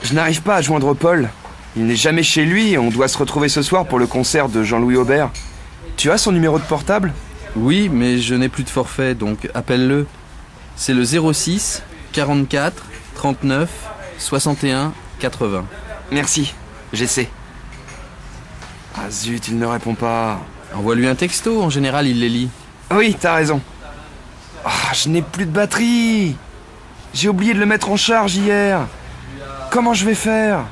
Je n'arrive pas à joindre Paul. Il n'est jamais chez lui et on doit se retrouver ce soir pour le concert de Jean-Louis Aubert. Tu as son numéro de portable ? Oui, mais je n'ai plus de forfait, donc appelle-le. C'est le 06 44 39 61 80. Merci, j'essaie. Ah zut, il ne répond pas. Envoie-lui un texto, en général il les lit. Oui, t'as raison. Ah, je n'ai plus de batterie. J'ai oublié de le mettre en charge hier. Comment je vais faire ?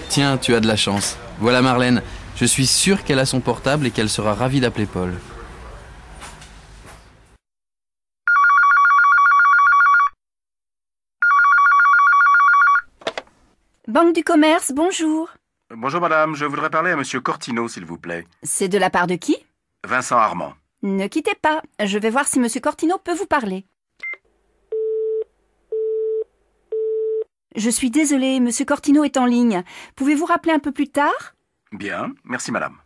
Tiens, tu as de la chance. Voilà Marlène, je suis sûr qu'elle a son portable et qu'elle sera ravie d'appeler Paul. Banque du commerce, bonjour. Bonjour madame, je voudrais parler à monsieur Cortino, s'il vous plaît. C'est de la part de qui ? Vincent Armand. Ne quittez pas, je vais voir si monsieur Cortino peut vous parler. Je suis désolée, monsieur Cortino est en ligne. Pouvez-vous rappeler un peu plus tard ? Bien, merci madame.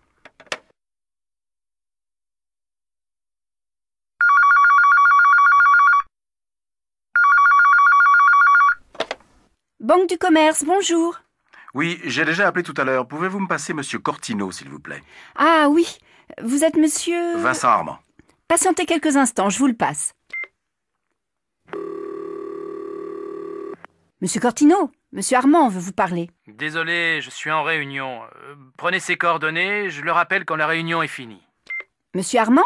Banque du commerce, bonjour. Oui, j'ai déjà appelé tout à l'heure. Pouvez-vous me passer monsieur Cortino, s'il vous plaît? Ah oui, vous êtes monsieur... Vincent Armand. Patientez quelques instants, je vous le passe. Monsieur Cortino, monsieur Armand veut vous parler. Désolé, je suis en réunion. Prenez ses coordonnées, je le rappelle quand la réunion est finie. Monsieur Armand ?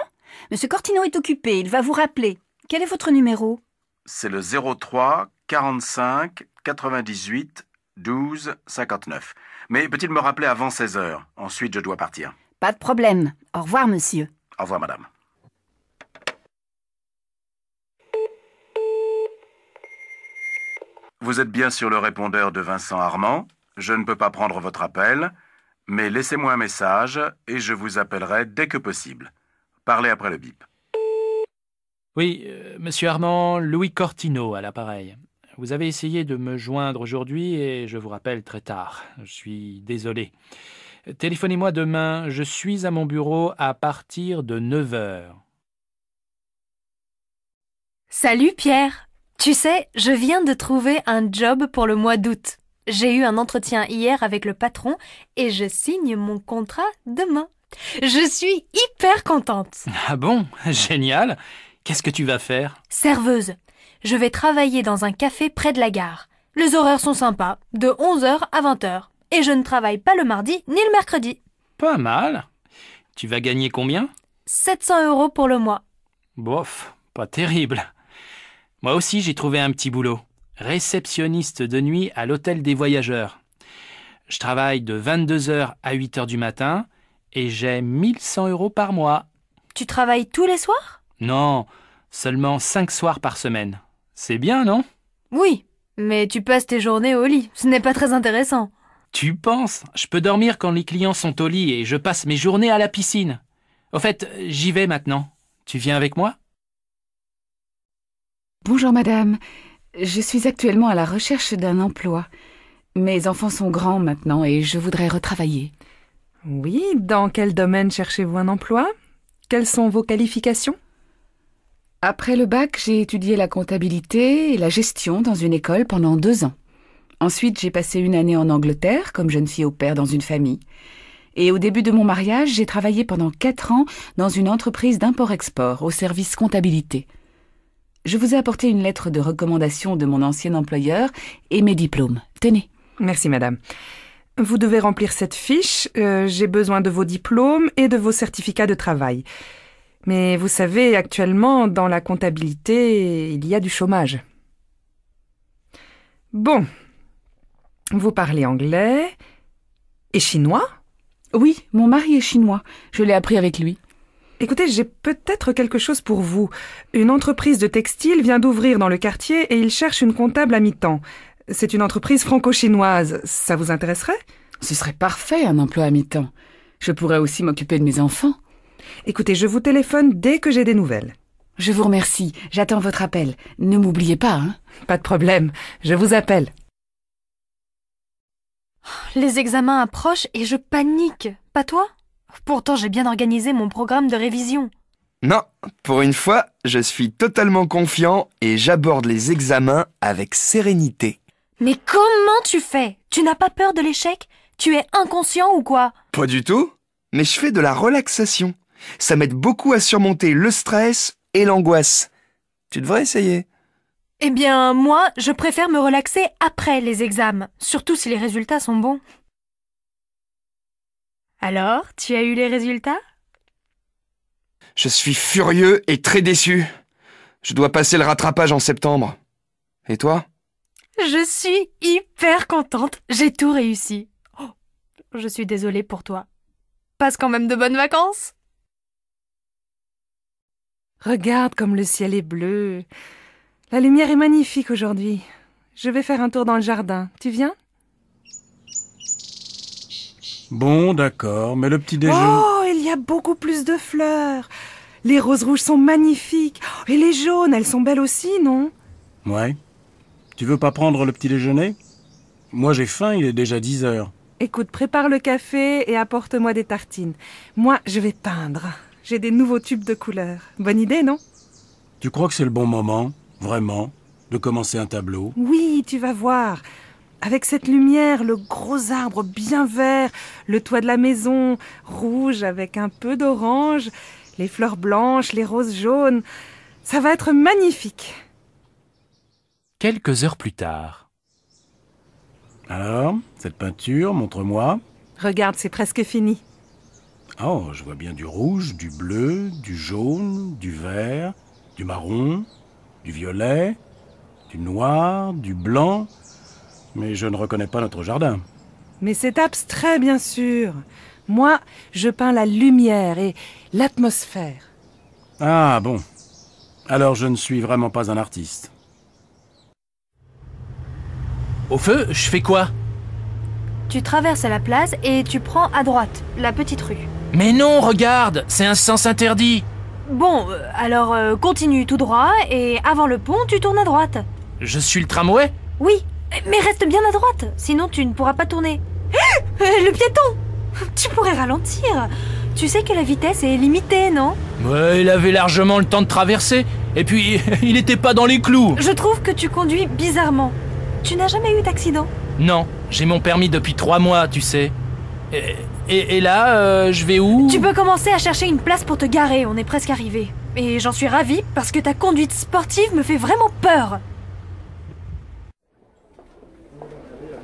Monsieur Cortino est occupé, il va vous rappeler. Quel est votre numéro ? C'est le 03 45 98 12 59. Mais peut-il me rappeler avant 16 heures? Ensuite, je dois partir. Pas de problème. Au revoir, monsieur. Au revoir, madame. Vous êtes bien sur le répondeur de Vincent Armand. Je ne peux pas prendre votre appel, mais laissez-moi un message et je vous appellerai dès que possible. Parlez après le bip. Oui, monsieur Armand, Louis Cortino à l'appareil. Vous avez essayé de me joindre aujourd'hui et je vous rappelle très tard. Je suis désolé. Téléphonez-moi demain, je suis à mon bureau à partir de 9 heures. Salut Pierre. Tu sais, je viens de trouver un job pour le mois d'août. J'ai eu un entretien hier avec le patron et je signe mon contrat demain. Je suis hyper contente. Ah bon? Génial. Qu'est-ce que tu vas faire? Serveuse. Je vais travailler dans un café près de la gare. Les horaires sont sympas, de 11h à 20h. Et je ne travaille pas le mardi ni le mercredi. Pas mal. Tu vas gagner combien? 700 € pour le mois. Bof, pas terrible. Moi aussi, j'ai trouvé un petit boulot. Réceptionniste de nuit à l'hôtel des voyageurs. Je travaille de 22h à 8h du matin et j'ai 1100 € par mois. Tu travailles tous les soirs? Non, seulement 5 soirs par semaine. C'est bien, non? Oui, mais tu passes tes journées au lit. Ce n'est pas très intéressant. Tu penses? Je peux dormir quand les clients sont au lit et je passe mes journées à la piscine. Au fait, j'y vais maintenant. Tu viens avec moi? Bonjour madame, je suis actuellement à la recherche d'un emploi. Mes enfants sont grands maintenant et je voudrais retravailler. Oui, dans quel domaine cherchez-vous un emploi? Quelles sont vos qualifications? Après le bac, j'ai étudié la comptabilité et la gestion dans une école pendant 2 ans. Ensuite, j'ai passé une année en Angleterre comme jeune fille au pair dans une famille. Et au début de mon mariage, j'ai travaillé pendant 4 ans dans une entreprise d'import-export au service comptabilité. Je vous ai apporté une lettre de recommandation de mon ancien employeur et mes diplômes. Tenez. Merci madame. Vous devez remplir cette fiche. J'ai besoin de vos diplômes et de vos certificats de travail. Mais vous savez, actuellement, dans la comptabilité, il y a du chômage. Bon. Vous parlez anglais et chinois? Oui, mon mari est chinois. Je l'ai appris avec lui. Écoutez, j'ai peut-être quelque chose pour vous. Une entreprise de textile vient d'ouvrir dans le quartier et il cherche une comptable à mi-temps. C'est une entreprise franco-chinoise. Ça vous intéresserait? Ce serait parfait, un emploi à mi-temps. Je pourrais aussi m'occuper de mes enfants. Écoutez, je vous téléphone dès que j'ai des nouvelles. Je vous remercie. J'attends votre appel. Ne m'oubliez pas, hein? Pas de problème. Je vous appelle. Les examens approchent et je panique. Pas toi? Pourtant, j'ai bien organisé mon programme de révision. Non, pour une fois, je suis totalement confiant et j'aborde les examens avec sérénité. Mais comment tu fais? Tu n'as pas peur de l'échec? Tu es inconscient ou quoi? Pas du tout, mais je fais de la relaxation. Ça m'aide beaucoup à surmonter le stress et l'angoisse. Tu devrais essayer. Eh bien, moi, je préfère me relaxer après les examens, surtout si les résultats sont bons. Alors, tu as eu les résultats? Je suis furieux et très déçu. Je dois passer le rattrapage en septembre. Et toi? Je suis hyper contente. J'ai tout réussi. Oh, je suis désolée pour toi. Passe quand même de bonnes vacances. Regarde comme le ciel est bleu. La lumière est magnifique aujourd'hui. Je vais faire un tour dans le jardin. Tu viens? Bon, d'accord, mais le petit déjeuner... Oh, il y a beaucoup plus de fleurs. Les roses rouges sont magnifiques. Et les jaunes, elles sont belles aussi, non? Ouais. Tu veux pas prendre le petit déjeuner? Moi j'ai faim, il est déjà 10 heures. Écoute, prépare le café et apporte-moi des tartines. Moi, je vais peindre. J'ai des nouveaux tubes de couleurs. Bonne idée, non? Tu crois que c'est le bon moment, vraiment, de commencer un tableau? Oui, tu vas voir. Avec cette lumière, le gros arbre bien vert, le toit de la maison, rouge avec un peu d'orange, les fleurs blanches, les roses jaunes. Ça va être magnifique. Quelques heures plus tard. Alors, cette peinture, montre-moi. Regarde, c'est presque fini. Oh, je vois bien du rouge, du bleu, du jaune, du vert, du marron, du violet, du noir, du blanc... Mais je ne reconnais pas notre jardin. Mais c'est abstrait, bien sûr. Moi, je peins la lumière et l'atmosphère. Ah bon. Alors je ne suis vraiment pas un artiste. Au feu, je fais quoi? Tu traverses la place et tu prends à droite, la petite rue. Mais non, regarde, c'est un sens interdit. Bon, alors continue tout droit et avant le pont, tu tournes à droite. Je suis le tramway? Oui, mais reste bien à droite, sinon tu ne pourras pas tourner. Le piéton! Tu pourrais ralentir. Tu sais que la vitesse est limitée, non? Ouais, il avait largement le temps de traverser. Et puis, il était pas dans les clous. Je trouve que tu conduis bizarrement. Tu n'as jamais eu d'accident? Non, j'ai mon permis depuis 3 mois, tu sais. Et là, je vais où? Tu peux commencer à chercher une place pour te garer, on est presque arrivé. Et j'en suis ravie parce que ta conduite sportive me fait vraiment peur.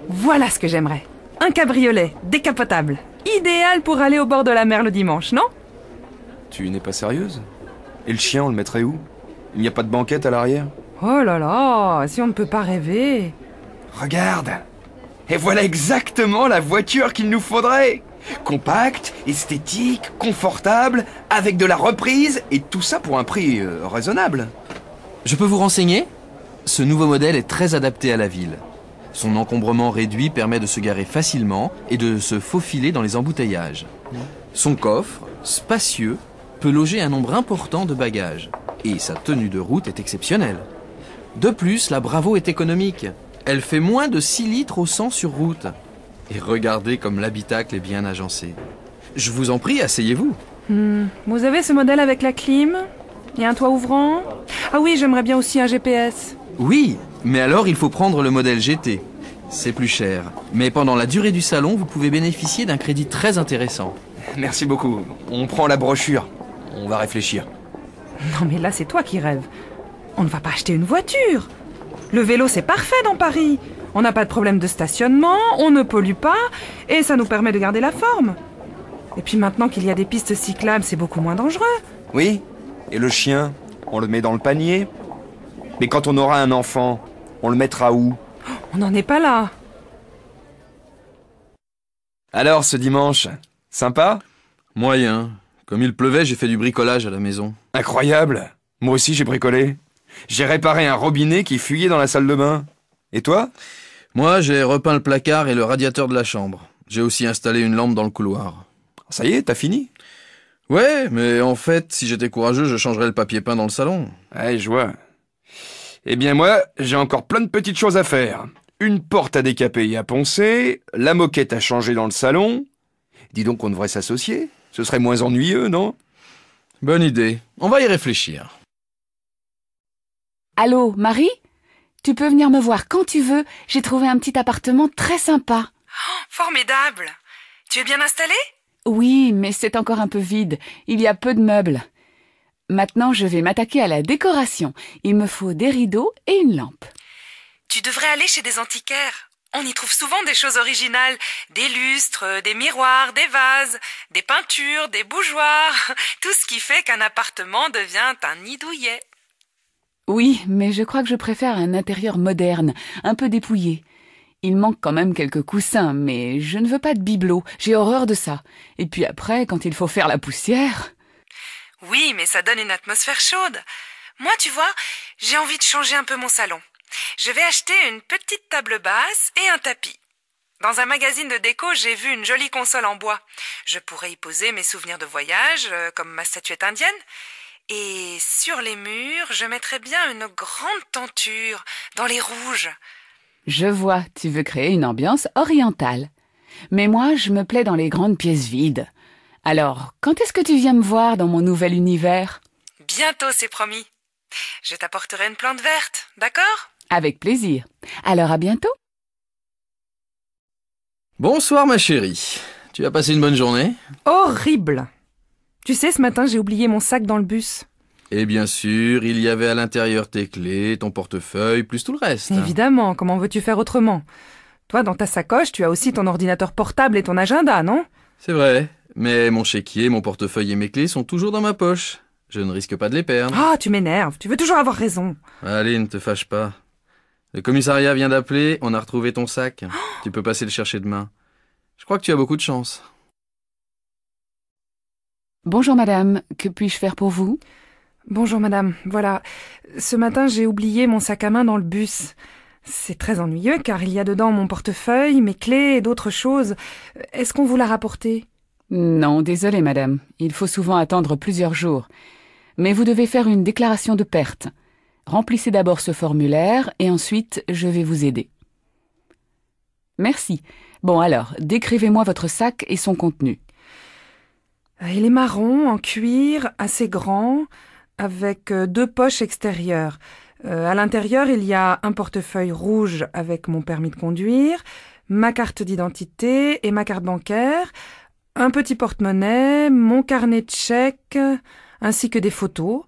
Voilà ce que j'aimerais. Un cabriolet, décapotable. Idéal pour aller au bord de la mer le dimanche, non? Tu n'es pas sérieuse? Et le chien, on le mettrait où? Il n'y a pas de banquette à l'arrière? Oh là là, si on ne peut pas rêver. Regarde! Et voilà exactement la voiture qu'il nous faudrait! Compacte, esthétique, confortable, avec de la reprise, et tout ça pour un prix raisonnable. Je peux vous renseigner? Ce nouveau modèle est très adapté à la ville. Son encombrement réduit permet de se garer facilement et de se faufiler dans les embouteillages. Son coffre, spacieux, peut loger un nombre important de bagages. Et sa tenue de route est exceptionnelle. De plus, la Bravo est économique. Elle fait moins de 6 litres au 100 sur route. Et regardez comme l'habitacle est bien agencé. Je vous en prie, asseyez-vous. Vous avez ce modèle avec la clim? Et un toit ouvrant? Ah oui, j'aimerais bien aussi un GPS. Oui, mais alors il faut prendre le modèle GT. C'est plus cher. Mais pendant la durée du salon, vous pouvez bénéficier d'un crédit très intéressant. Merci beaucoup. On prend la brochure. On va réfléchir. Non mais là, c'est toi qui rêves. On ne va pas acheter une voiture. Le vélo, c'est parfait dans Paris. On n'a pas de problème de stationnement, on ne pollue pas, et ça nous permet de garder la forme. Et puis maintenant qu'il y a des pistes cyclables, c'est beaucoup moins dangereux. Oui. Et le chien, on le met dans le panier. Mais quand on aura un enfant, on le mettra où? On n'en est pas là. Alors, ce dimanche, sympa? Moyen. Comme il pleuvait, j'ai fait du bricolage à la maison. Incroyable. Moi aussi, j'ai bricolé. J'ai réparé un robinet qui fuyait dans la salle de bain. Et toi? Moi, j'ai repeint le placard et le radiateur de la chambre. J'ai aussi installé une lampe dans le couloir. Ça y est, t'as fini? Ouais, mais en fait, si j'étais courageux, je changerais le papier peint dans le salon. Ouais, je vois. Eh bien moi, j'ai encore plein de petites choses à faire. Une porte à décaper et à poncer, la moquette à changer dans le salon. Dis donc qu'on devrait s'associer. Ce serait moins ennuyeux, non? Bonne idée. On va y réfléchir. Allô, Marie? Tu peux venir me voir quand tu veux. J'ai trouvé un petit appartement très sympa. Oh, formidable. Tu es bien installée? Oui, mais c'est encore un peu vide. Il y a peu de meubles. Maintenant, je vais m'attaquer à la décoration. Il me faut des rideaux et une lampe. Tu devrais aller chez des antiquaires. On y trouve souvent des choses originales. Des lustres, des miroirs, des vases, des peintures, des bougeoirs. Tout ce qui fait qu'un appartement devient un nid douillet. Oui, mais je crois que je préfère un intérieur moderne, un peu dépouillé. Il manque quand même quelques coussins, mais je ne veux pas de bibelot. J'ai horreur de ça. Et puis après, quand il faut faire la poussière... Oui, mais ça donne une atmosphère chaude. Moi, tu vois, j'ai envie de changer un peu mon salon. Je vais acheter une petite table basse et un tapis. Dans un magazine de déco, j'ai vu une jolie console en bois. Je pourrais y poser mes souvenirs de voyage, comme ma statuette indienne. Et sur les murs, je mettrais bien une grande tenture, dans les rouges. Je vois, tu veux créer une ambiance orientale. Mais moi, je me plais dans les grandes pièces vides. Alors, quand est-ce que tu viens me voir dans mon nouvel univers? Bientôt, c'est promis. Je t'apporterai une plante verte, d'accord? Avec plaisir. Alors à bientôt. Bonsoir ma chérie. Tu as passé une bonne journée? Horrible! Tu sais, ce matin, j'ai oublié mon sac dans le bus. Et bien sûr, il y avait à l'intérieur tes clés, ton portefeuille, plus tout le reste. Évidemment, comment veux-tu faire autrement? Toi, dans ta sacoche, tu as aussi ton ordinateur portable et ton agenda, non? C'est vrai, mais mon chéquier, mon portefeuille et mes clés sont toujours dans ma poche. Je ne risque pas de les perdre. Ah, tu m'énerves, tu veux toujours avoir raison. Allez, ne te fâche pas. Le commissariat vient d'appeler, on a retrouvé ton sac. Tu peux passer le chercher demain. Je crois que tu as beaucoup de chance. Bonjour madame, que puis-je faire pour vous? Bonjour madame, voilà. Ce matin, j'ai oublié mon sac à main dans le bus. C'est très ennuyeux car il y a dedans mon portefeuille, mes clés et d'autres choses. Est-ce qu'on vous l'a rapporté? Non, désolée madame. Il faut souvent attendre plusieurs jours. Mais vous devez faire une déclaration de perte. Remplissez d'abord ce formulaire et ensuite je vais vous aider. Merci. Bon alors, décrivez-moi votre sac et son contenu. Il est marron, en cuir, assez grand, avec 2 poches extérieures. À l'intérieur, il y a un portefeuille rouge avec mon permis de conduire, ma carte d'identité et ma carte bancaire, un petit porte-monnaie, mon carnet de chèques, ainsi que des photos.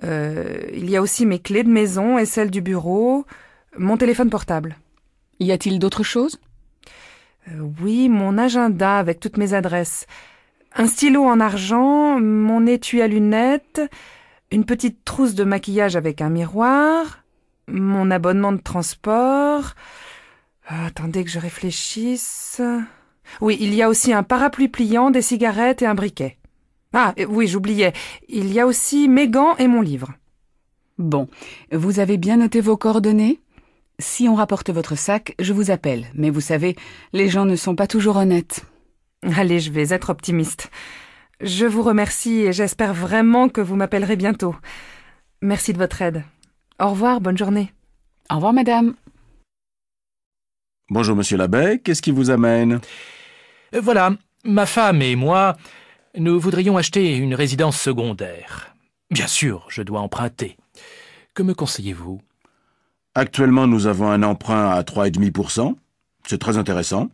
Il y a aussi mes clés de maison et celles du bureau, mon téléphone portable. Y a-t-il d'autres choses? Oui, mon agenda avec toutes mes adresses. Un stylo en argent, mon étui à lunettes, une petite trousse de maquillage avec un miroir, mon abonnement de transport... attendez que je réfléchisse... Oui, il y a aussi un parapluie pliant, des cigarettes et un briquet. Ah, oui, j'oubliais. Il y a aussi mes gants et mon livre. Bon, vous avez bien noté vos coordonnées? Si on rapporte votre sac, je vous appelle. Mais vous savez, les gens ne sont pas toujours honnêtes. Allez, je vais être optimiste. Je vous remercie et j'espère vraiment que vous m'appellerez bientôt. Merci de votre aide. Au revoir, bonne journée. Au revoir, madame. Bonjour, monsieur l'abbé, qu'est-ce qui vous amène? Voilà, ma femme et moi, nous voudrions acheter une résidence secondaire. Bien sûr, je dois emprunter. Que me conseillez-vous? Actuellement, nous avons un emprunt à 3,5%. C'est très intéressant.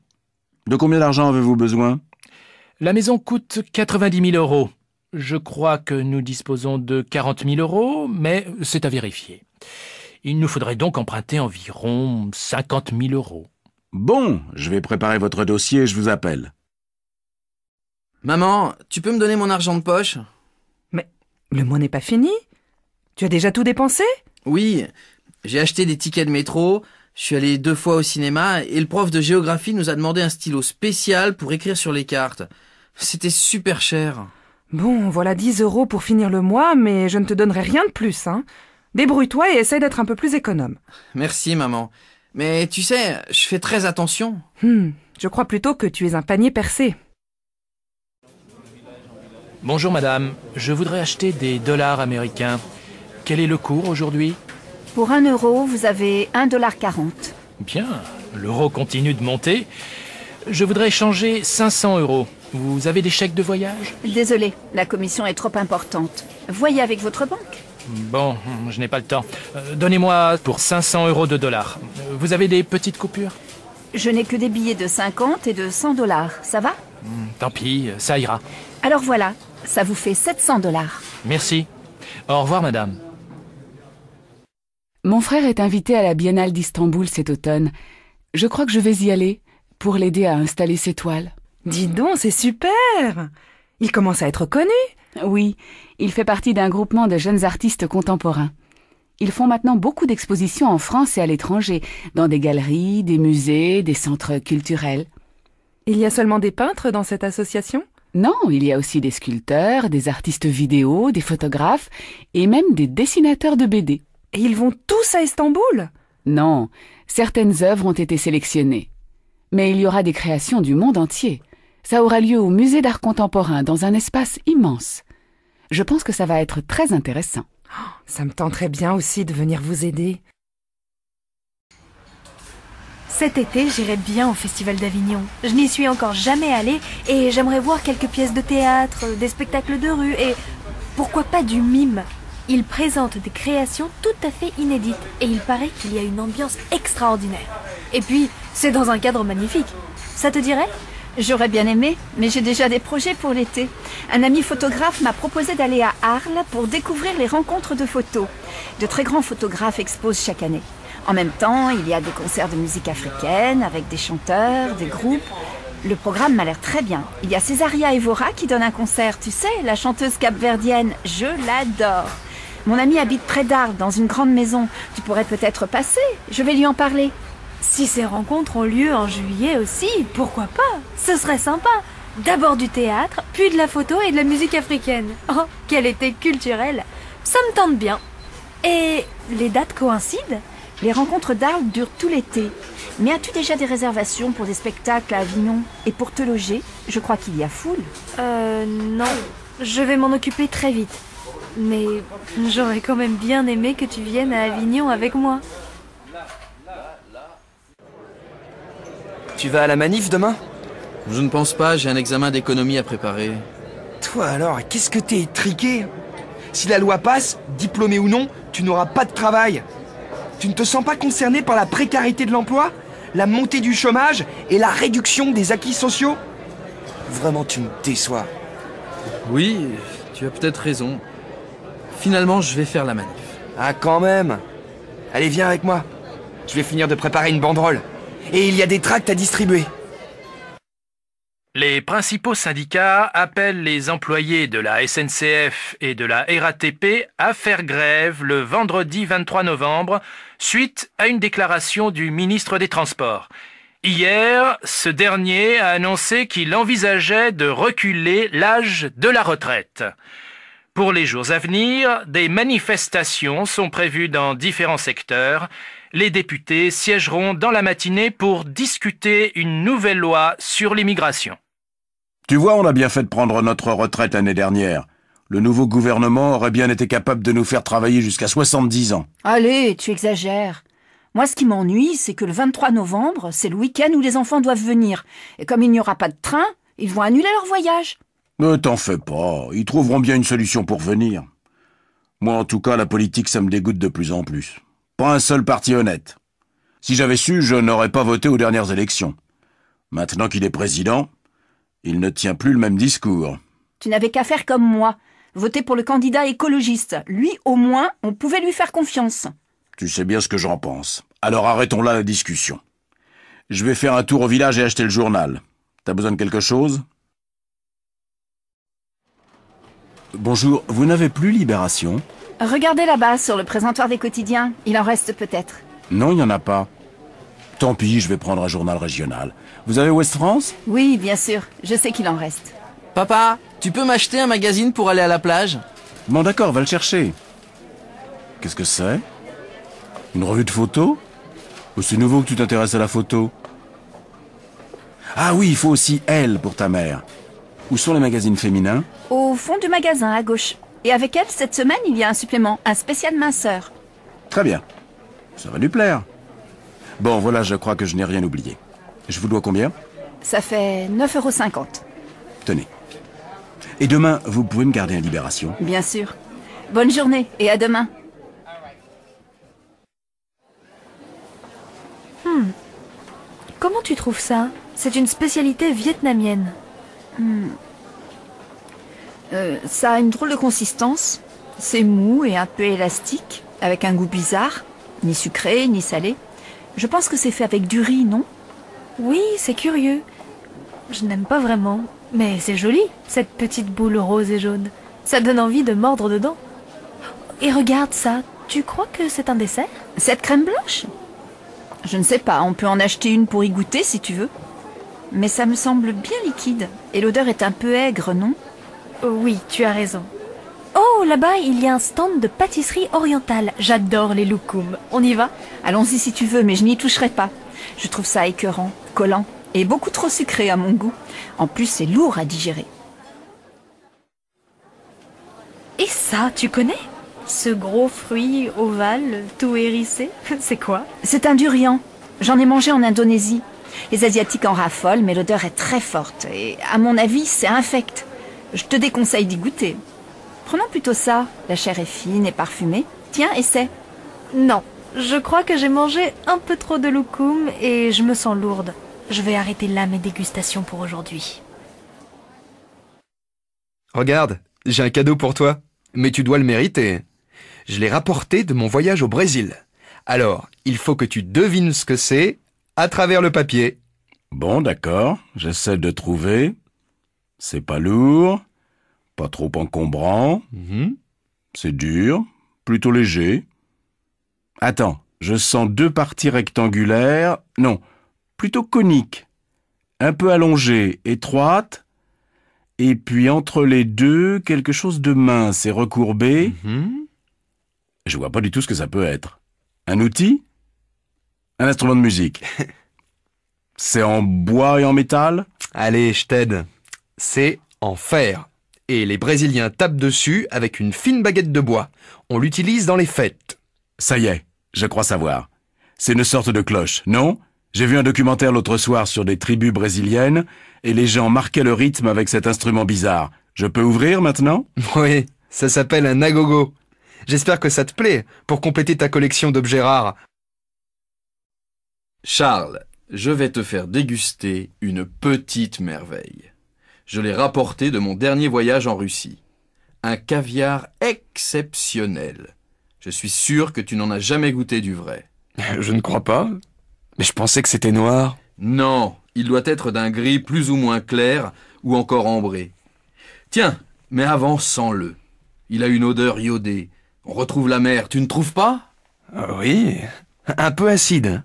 De combien d'argent avez-vous besoin? La maison coûte 90 000 €. Je crois que nous disposons de 40 000 €, mais c'est à vérifier. Il nous faudrait donc emprunter environ 50 000 €. Bon, je vais préparer votre dossier et je vous appelle. Maman, tu peux me donner mon argent de poche? Mais le mois n'est pas fini? Tu as déjà tout dépensé? Oui, j'ai acheté des tickets de métro, je suis allé 2 fois au cinéma et le prof de géographie nous a demandé un stylo spécial pour écrire sur les cartes. C'était super cher. Bon, voilà 10 € pour finir le mois, mais je ne te donnerai rien de plus, hein. Débrouille-toi et essaye d'être un peu plus économe. Merci, maman. Mais tu sais, je fais très attention. Je crois plutôt que tu es un panier percé. Bonjour madame, je voudrais acheter des dollars américains. Quel est le cours aujourd'hui? Pour 1 €, vous avez 1,40 $. Bien, l'euro continue de monter. Je voudrais changer 500 €. Vous avez des chèques de voyage? Désolé, la commission est trop importante. Voyez avec votre banque. Bon, je n'ai pas le temps. Donnez-moi pour 500 € de dollars. Vous avez des petites coupures? Je n'ai que des billets de 50 et de 100 $. Ça va? Tant pis, ça ira. Alors voilà, ça vous fait 700 $. Merci. Au revoir, madame. Mon frère est invité à la Biennale d'Istanbul cet automne. Je crois que je vais y aller pour l'aider à installer ses toiles. Dis donc, c'est super! Il commence à être connu. Oui, il fait partie d'un groupement de jeunes artistes contemporains. Ils font maintenant beaucoup d'expositions en France et à l'étranger, dans des galeries, des musées, des centres culturels. Il y a seulement des peintres dans cette association? Non, il y a aussi des sculpteurs, des artistes vidéo, des photographes et même des dessinateurs de BD. Et ils vont tous à Istanbul? Non, certaines œuvres ont été sélectionnées. Mais il y aura des créations du monde entier. Ça aura lieu au musée d'art contemporain, dans un espace immense. Je pense que ça va être très intéressant. Ça me tenterait bien aussi de venir vous aider. Cet été, j'irai bien au Festival d'Avignon. Je n'y suis encore jamais allée et j'aimerais voir quelques pièces de théâtre, des spectacles de rue et pourquoi pas du mime. Ils présentent des créations tout à fait inédites et il paraît qu'il y a une ambiance extraordinaire. Et puis, c'est dans un cadre magnifique. Ça te dirait ? J'aurais bien aimé, mais j'ai déjà des projets pour l'été. Un ami photographe m'a proposé d'aller à Arles pour découvrir les rencontres de photos. De très grands photographes exposent chaque année. En même temps, il y a des concerts de musique africaine avec des chanteurs, des groupes. Le programme m'a l'air très bien. Il y a Césaria Evora qui donne un concert, tu sais, la chanteuse capverdienne. Je l'adore. Mon ami habite près d'Arles, dans une grande maison. Tu pourrais peut-être passer, je vais lui en parler. Si ces rencontres ont lieu en juillet aussi, pourquoi pas? Ce serait sympa. D'abord du théâtre, puis de la photo et de la musique africaine. Oh, quel été culturel! Ça me tente bien. Et les dates coïncident? Les rencontres d'Arles durent tout l'été. Mais as-tu déjà des réservations pour des spectacles à Avignon? Et pour te loger, je crois qu'il y a foule. Non. Je vais m'en occuper très vite. Mais j'aurais quand même bien aimé que tu viennes à Avignon avec moi. Tu vas à la manif demain? Je ne pense pas, j'ai un examen d'économie à préparer. Toi alors, qu'est-ce que t'es étriqué? Si la loi passe, diplômé ou non, tu n'auras pas de travail. Tu ne te sens pas concerné par la précarité de l'emploi, la montée du chômage et la réduction des acquis sociaux? Vraiment, tu me déçois. Oui, tu as peut-être raison. Finalement, je vais faire la manif. Ah, quand même. Allez, viens avec moi. Je vais finir de préparer une banderole. Et il y a des tracts à distribuer. Les principaux syndicats appellent les employés de la SNCF et de la RATP à faire grève le vendredi 23 novembre suite à une déclaration du ministre des Transports. Hier, ce dernier a annoncé qu'il envisageait de reculer l'âge de la retraite. Pour les jours à venir, des manifestations sont prévues dans différents secteurs. Les députés siégeront dans la matinée pour discuter une nouvelle loi sur l'immigration. Tu vois, on a bien fait de prendre notre retraite l'année dernière. Le nouveau gouvernement aurait bien été capable de nous faire travailler jusqu'à 70 ans. Allez, tu exagères. Moi, ce qui m'ennuie, c'est que le 23 novembre, c'est le week-end où les enfants doivent venir. Et comme il n'y aura pas de train, ils vont annuler leur voyage. Ne t'en fais pas, ils trouveront bien une solution pour venir. Moi, en tout cas, la politique, ça me dégoûte de plus en plus. Pas un seul parti honnête. Si j'avais su, je n'aurais pas voté aux dernières élections. Maintenant qu'il est président, il ne tient plus le même discours. Tu n'avais qu'à faire comme moi, voter pour le candidat écologiste. Lui, au moins, on pouvait lui faire confiance. Tu sais bien ce que j'en pense. Alors arrêtons là la discussion. Je vais faire un tour au village et acheter le journal. T'as besoin de quelque chose? Bonjour, vous n'avez plus Libération? Regardez là-bas, sur le présentoir des quotidiens. Il en reste peut-être. Non, il n'y en a pas. Tant pis, je vais prendre un journal régional. Vous avez Ouest France? Oui, bien sûr. Je sais qu'il en reste. Papa, tu peux m'acheter un magazine pour aller à la plage? Bon d'accord, va le chercher. Qu'est-ce que c'est? Une revue de photos? Oh, c'est nouveau que tu t'intéresses à la photo. Ah oui, il faut aussi Elle pour ta mère. Où sont les magazines féminins? Au fond du magasin, à gauche. Et avec Elle, cette semaine, il y a un supplément, un spécial minceur. Très bien. Ça va lui plaire. Bon, voilà, je crois que je n'ai rien oublié. Je vous dois combien? Ça fait 9,50 €. Tenez. Et demain, vous pouvez me garder un Libération? Bien sûr. Bonne journée et à demain. Comment tu trouves ça? C'est une spécialité vietnamienne. Ça a une drôle de consistance. C'est mou et un peu élastique, avec un goût bizarre. Ni sucré, ni salé. Je pense que c'est fait avec du riz, non? Oui, c'est curieux. Je n'aime pas vraiment, mais c'est joli, cette petite boule rose et jaune. Ça donne envie de mordre dedans. Et regarde ça, tu crois que c'est un dessert? Cette crème blanche? Je ne sais pas, on peut en acheter une pour y goûter si tu veux. Mais ça me semble bien liquide. Et l'odeur est un peu aigre, non? Oui, tu as raison. Oh, là-bas, il y a un stand de pâtisserie orientale. J'adore les loukoums. On y va? Allons-y si tu veux, mais je n'y toucherai pas. Je trouve ça écœurant, collant et beaucoup trop sucré à mon goût. En plus, c'est lourd à digérer. Et ça, tu connais? Ce gros fruit ovale, tout hérissé, c'est quoi? C'est un durian. J'en ai mangé en Indonésie. Les Asiatiques en raffolent, mais l'odeur est très forte. Et à mon avis, c'est infect. Je te déconseille d'y goûter. Prenons plutôt ça. La chair est fine et parfumée. Tiens, essaie. Non, je crois que j'ai mangé un peu trop de loukoum et je me sens lourde. Je vais arrêter là mes dégustations pour aujourd'hui. Regarde, j'ai un cadeau pour toi. Mais tu dois le mériter. Je l'ai rapporté de mon voyage au Brésil. Alors, il faut que tu devines ce que c'est à travers le papier. Bon, d'accord, j'essaie de trouver. C'est pas lourd, pas trop encombrant. C'est dur, plutôt léger. Attends, je sens deux parties rectangulaires, non, plutôt coniques, un peu allongées, étroites, et puis entre les deux, quelque chose de mince et recourbé. Je vois pas du tout ce que ça peut être. Un outil? Un instrument de musique? C'est en bois et en métal? Allez, je t'aide. C'est en fer. Et les Brésiliens tapent dessus avec une fine baguette de bois. On l'utilise dans les fêtes. Ça y est, je crois savoir. C'est une sorte de cloche, non? J'ai vu un documentaire l'autre soir sur des tribus brésiliennes et les gens marquaient le rythme avec cet instrument bizarre. Je peux ouvrir maintenant? Oui, ça s'appelle un agogo. J'espère que ça te plaît pour compléter ta collection d'objets rares. Charles, je vais te faire déguster une petite merveille. Je l'ai rapporté de mon dernier voyage en Russie. Un caviar exceptionnel. Je suis sûr que tu n'en as jamais goûté du vrai. Je ne crois pas. Mais je pensais que c'était noir. Non, il doit être d'un gris plus ou moins clair ou encore ambré. Tiens, mais avant, sens-le. Il a une odeur iodée. On retrouve la mer, tu ne trouves pas? Oui, un peu acide.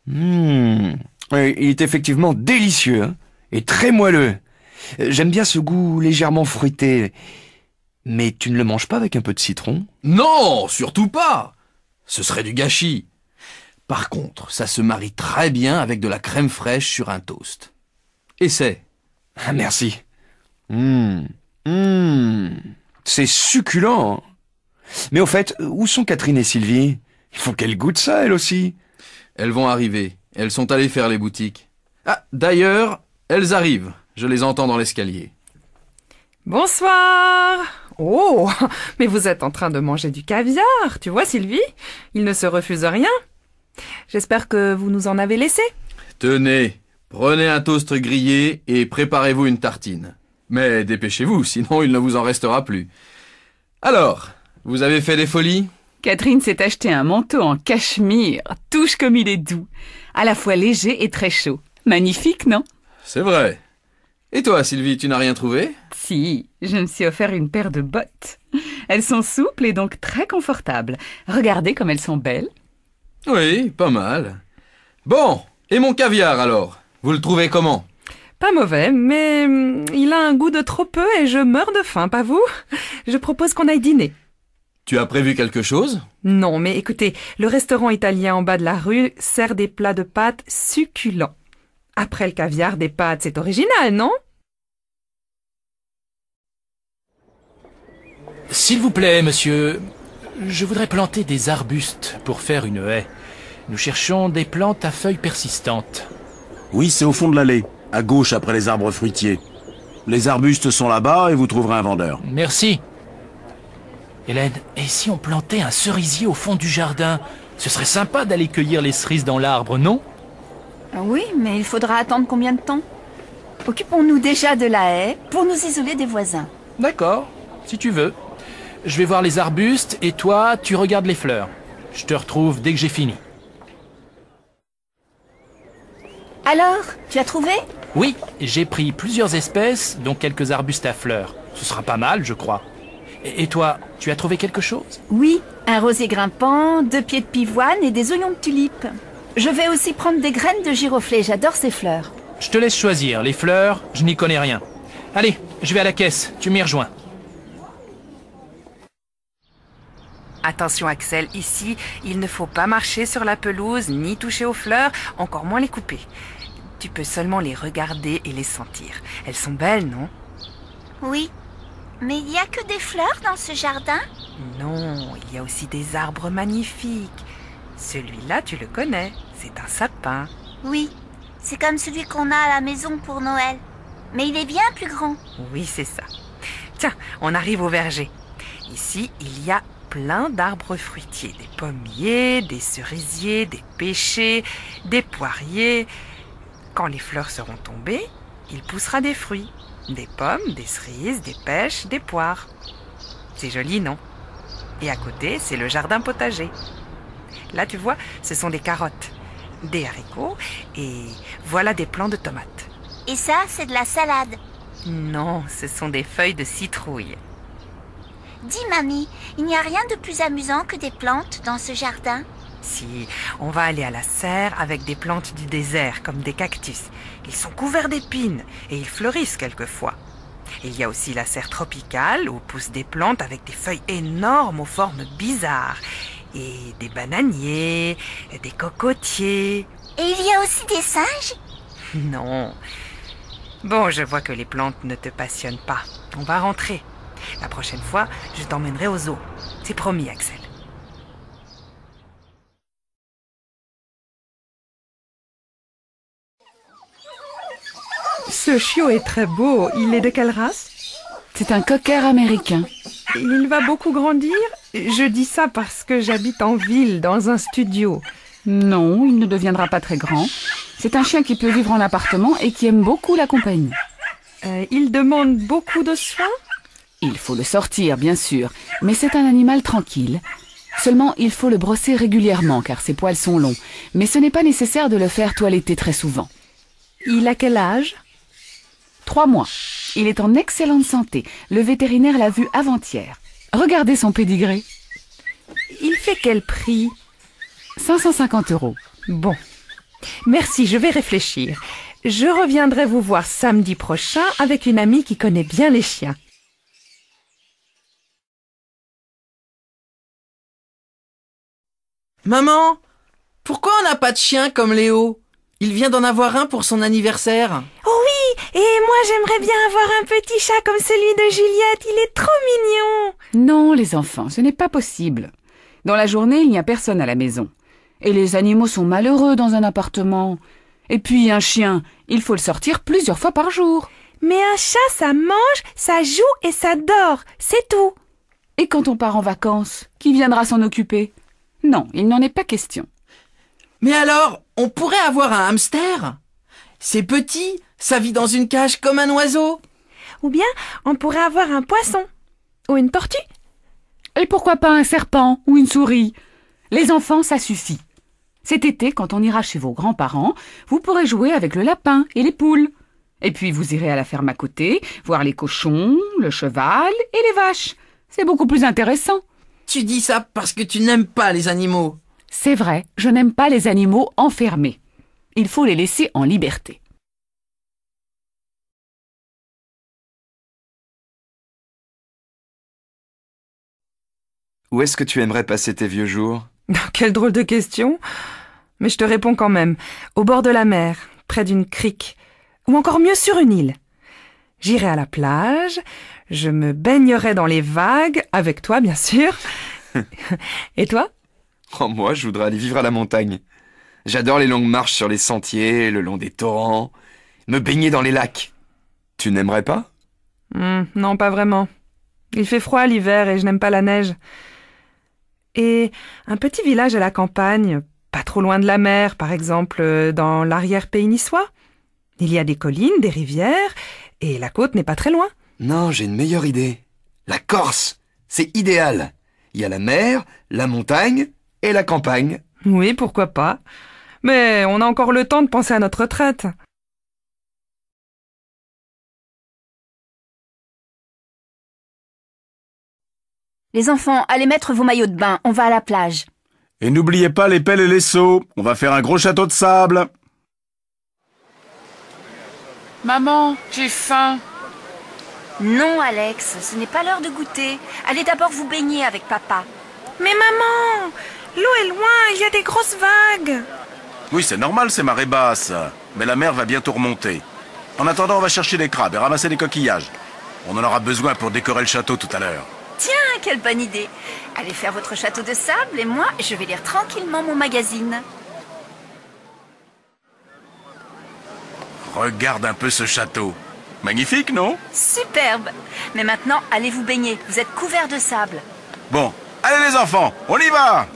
Il est effectivement délicieux et très moelleux. J'aime bien ce goût légèrement fruité. Mais tu ne le manges pas avec un peu de citron? Non, surtout pas. Ce serait du gâchis. Par contre, ça se marie très bien avec de la crème fraîche sur un toast. Essaie. Ah, merci. C'est succulent. Mais au fait, où sont Catherine et Sylvie? Il faut qu'elles goûtent ça, elles aussi. Elles vont arriver. Elles sont allées faire les boutiques. Ah, d'ailleurs, elles arrivent. Je les entends dans l'escalier. Bonsoir. Oh, mais vous êtes en train de manger du caviar, tu vois Sylvie? Il ne se refuse rien. J'espère que vous nous en avez laissé. Tenez, prenez un toast grillé et préparez-vous une tartine. Mais dépêchez-vous, sinon il ne vous en restera plus. Alors, vous avez fait des folies? Catherine s'est acheté un manteau en cachemire. Touche comme il est doux. À la fois léger et très chaud. Magnifique, non? C'est vrai. Et toi, Sylvie, tu n'as rien trouvé? Si, je me suis offert une paire de bottes. Elles sont souples et donc très confortables. Regardez comme elles sont belles. Oui, pas mal. Bon, et mon caviar alors? Vous le trouvez comment? Pas mauvais, mais il a un goût de trop peu et je meurs de faim, pas vous? Je propose qu'on aille dîner. Tu as prévu quelque chose? Non, mais écoutez, le restaurant italien en bas de la rue sert des plats de pâtes succulents. Après le caviar, des pâtes, c'est original, non? S'il vous plaît, monsieur, je voudrais planter des arbustes pour faire une haie. Nous cherchons des plantes à feuilles persistantes. Oui, c'est au fond de l'allée, à gauche après les arbres fruitiers. Les arbustes sont là-bas et vous trouverez un vendeur. Merci. Hélène, et si on plantait un cerisier au fond du jardin? Ce serait sympa d'aller cueillir les cerises dans l'arbre, non? Oui, mais il faudra attendre combien de temps? Occupons-nous déjà de la haie pour nous isoler des voisins. D'accord, si tu veux. Je vais voir les arbustes et toi, tu regardes les fleurs. Je te retrouve dès que j'ai fini. Alors, tu as trouvé? Oui, j'ai pris plusieurs espèces, dont quelques arbustes à fleurs. Ce sera pas mal, je crois. Et toi, tu as trouvé quelque chose? Oui, un rosier grimpant, 2 pieds de pivoine et des oignons de tulipe. Je vais aussi prendre des graines de giroflée, j'adore ces fleurs. Je te laisse choisir. Les fleurs, je n'y connais rien. Allez, je vais à la caisse. Tu m'y rejoins. Attention Axel, ici, il ne faut pas marcher sur la pelouse, ni toucher aux fleurs, encore moins les couper. Tu peux seulement les regarder et les sentir. Elles sont belles, non? Oui, mais il n'y a que des fleurs dans ce jardin? Non, il y a aussi des arbres magnifiques. Celui-là, tu le connais, c'est un sapin. Oui, c'est comme celui qu'on a à la maison pour Noël. Mais il est bien plus grand. Oui, c'est ça. Tiens, on arrive au verger. Ici, il y a plein d'arbres fruitiers. Des pommiers, des cerisiers, des pêchers, des poiriers. Quand les fleurs seront tombées, il poussera des fruits. Des pommes, des cerises, des pêches, des poires. C'est joli, non? Et à côté, c'est le jardin potager. Là, tu vois, ce sont des carottes, des haricots et voilà des plants de tomates. Et ça, c'est de la salade. Non, ce sont des feuilles de citrouille. Dis, mamie, il n'y a rien de plus amusant que des plantes dans ce jardin? Si, on va aller à la serre avec des plantes du désert, comme des cactus. Ils sont couverts d'épines et ils fleurissent quelquefois. Il y a aussi la serre tropicale où poussent des plantes avec des feuilles énormes aux formes bizarres. Et des bananiers, des cocotiers. Et il y a aussi des singes? Non. Bon, je vois que les plantes ne te passionnent pas. On va rentrer. La prochaine fois, je t'emmènerai au zoo. C'est promis, Axel. Ce chiot est très beau. Il est de quelle race? C'est un cocker américain. Il va beaucoup grandir? Je dis ça parce que j'habite en ville, dans un studio. Non, il ne deviendra pas très grand. C'est un chien qui peut vivre en appartement et qui aime beaucoup la compagnie. Il demande beaucoup de soins? Il faut le sortir, bien sûr, mais c'est un animal tranquille. Seulement, il faut le brosser régulièrement car ses poils sont longs. Mais ce n'est pas nécessaire de le faire toiletter très souvent. Il a quel âge? 3 mois. Il est en excellente santé. Le vétérinaire l'a vu avant-hier. Regardez son pédigré. Il fait quel prix? 550 €. Bon. Merci, je vais réfléchir. Je reviendrai vous voir samedi prochain avec une amie qui connaît bien les chiens. Maman, pourquoi on n'a pas de chien comme Léo? Il vient d'en avoir un pour son anniversaire. Oh oui, et moi j'aimerais bien avoir un petit chat comme celui de Juliette, il est trop mignon. Non, les enfants, ce n'est pas possible. Dans la journée, il n'y a personne à la maison. Et les animaux sont malheureux dans un appartement. Et puis un chien, il faut le sortir plusieurs fois par jour. Mais un chat, ça mange, ça joue et ça dort, c'est tout. Et quand on part en vacances, qui viendra s'en occuper? Non, il n'en est pas question. Mais alors, on pourrait avoir un hamster? C'est petit, ça vit dans une cage comme un oiseau. Ou bien, on pourrait avoir un poisson. Ou une tortue. Et pourquoi pas un serpent ou une souris? Les enfants, ça suffit. Cet été, quand on ira chez vos grands-parents, vous pourrez jouer avec le lapin et les poules. Et puis vous irez à la ferme à côté, voir les cochons, le cheval et les vaches. C'est beaucoup plus intéressant. Tu dis ça parce que tu n'aimes pas les animaux. C'est vrai, je n'aime pas les animaux enfermés. Il faut les laisser en liberté. Où est-ce que tu aimerais passer tes vieux jours? Quelle drôle de question. Mais je te réponds quand même. Au bord de la mer, près d'une crique. Ou encore mieux sur une île. J'irai à la plage, je me baignerai dans les vagues, avec toi bien sûr. Et toi? Oh, moi, je voudrais aller vivre à la montagne. J'adore les longues marches sur les sentiers, le long des torrents, me baigner dans les lacs. Tu n'aimerais pas? Non, pas vraiment. Il fait froid l'hiver et je n'aime pas la neige. Et un petit village à la campagne, pas trop loin de la mer, par exemple, dans l'arrière-pays niçois. Il y a des collines, des rivières, et la côte n'est pas très loin. Non, j'ai une meilleure idée. La Corse, c'est idéal. Il y a la mer, la montagne et la campagne. Oui, pourquoi pas. Mais on a encore le temps de penser à notre retraite. Les enfants, allez mettre vos maillots de bain, on va à la plage. Et n'oubliez pas les pelles et les seaux. On va faire un gros château de sable. Maman, j'ai faim. Non, Alex, ce n'est pas l'heure de goûter. Allez d'abord vous baigner avec papa. Mais maman, l'eau est loin, il y a des grosses vagues. Oui, c'est normal, c'est marée basse. Mais la mer va bientôt remonter. En attendant, on va chercher des crabes et ramasser des coquillages. On en aura besoin pour décorer le château tout à l'heure. Tiens, quelle bonne idée. Allez faire votre château de sable et moi, je vais lire tranquillement mon magazine. Regarde un peu ce château. Magnifique, non? Superbe. Mais maintenant, allez vous baigner. Vous êtes couverts de sable. Bon, allez les enfants, on y va!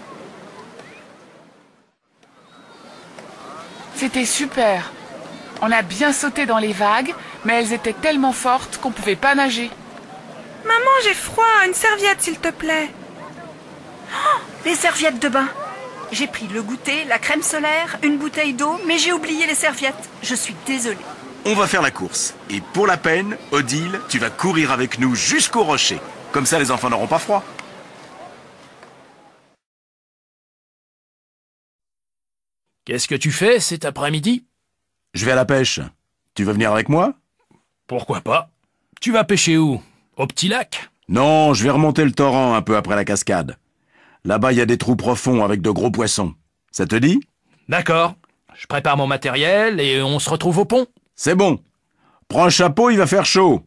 C'était super. On a bien sauté dans les vagues, mais elles étaient tellement fortes qu'on pouvait pas nager. Maman, j'ai froid, une serviette s'il te plaît. Oh, les serviettes de bain. J'ai pris le goûter, la crème solaire, une bouteille d'eau, mais j'ai oublié les serviettes. Je suis désolée. On va faire la course. Et pour la peine, Odile, tu vas courir avec nous jusqu'au rocher. Comme ça, les enfants n'auront pas froid. Qu'est-ce que tu fais cet après-midi? Je vais à la pêche. Tu veux venir avec moi? Pourquoi pas? Tu vas pêcher où? Au petit lac? Non, je vais remonter le torrent un peu après la cascade. Là-bas, il y a des trous profonds avec de gros poissons. Ça te dit? D'accord. Je prépare mon matériel et on se retrouve au pont. C'est bon. Prends un chapeau, il va faire chaud.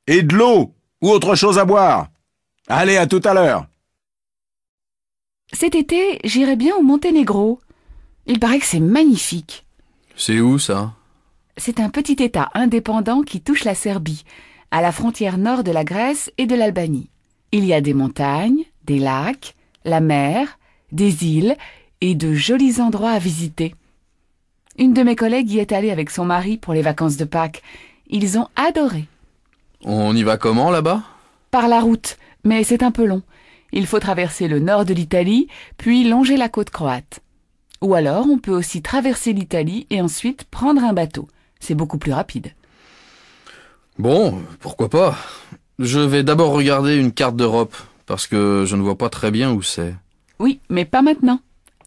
Et de l'eau ou autre chose à boire. Allez, à tout à l'heure. Cet été, j'irai bien au Monténégro. Il paraît que c'est magnifique. C'est où, ça? C'est un petit État indépendant qui touche la Serbie, à la frontière nord de la Grèce et de l'Albanie. Il y a des montagnes, des lacs, la mer, des îles et de jolis endroits à visiter. Une de mes collègues y est allée avec son mari pour les vacances de Pâques. Ils ont adoré. On y va comment, là-bas? Par la route, mais c'est un peu long. Il faut traverser le nord de l'Italie, puis longer la côte croate. Ou alors, on peut aussi traverser l'Italie et ensuite prendre un bateau. C'est beaucoup plus rapide. Bon, pourquoi pas. Je vais d'abord regarder une carte d'Europe, parce que je ne vois pas très bien où c'est. Oui, mais pas maintenant.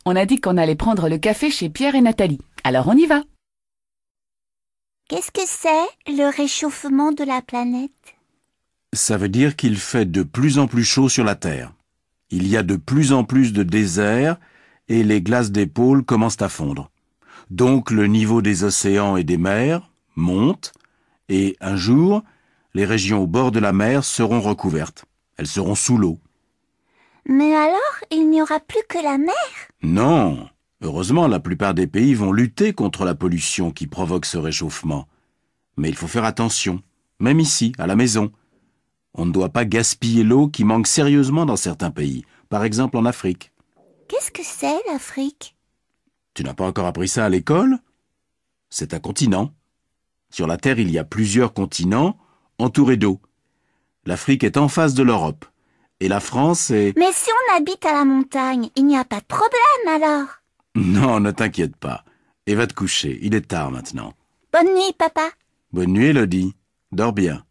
On a dit qu'on allait prendre le café chez Pierre et Nathalie. Alors on y va. Qu'est-ce que c'est, le réchauffement de la planète? Ça veut dire qu'il fait de plus en plus chaud sur la Terre. Il y a de plus en plus de déserts et les glaces des pôles commencent à fondre. Donc le niveau des océans et des mers monte et un jour, les régions au bord de la mer seront recouvertes. Elles seront sous l'eau. Mais alors, il n'y aura plus que la mer? Non. Heureusement, la plupart des pays vont lutter contre la pollution qui provoque ce réchauffement. Mais il faut faire attention, même ici, à la maison. On ne doit pas gaspiller l'eau qui manque sérieusement dans certains pays, par exemple en Afrique. Qu'est-ce que c'est, l'Afrique? Tu n'as pas encore appris ça à l'école? C'est un continent. Sur la Terre, il y a plusieurs continents entourés d'eau. L'Afrique est en face de l'Europe. Et la France est... Mais si on habite à la montagne, il n'y a pas de problème alors? Non, ne t'inquiète pas. Et va te coucher, il est tard maintenant. Bonne nuit, papa. Bonne nuit, Elodie. Dors bien.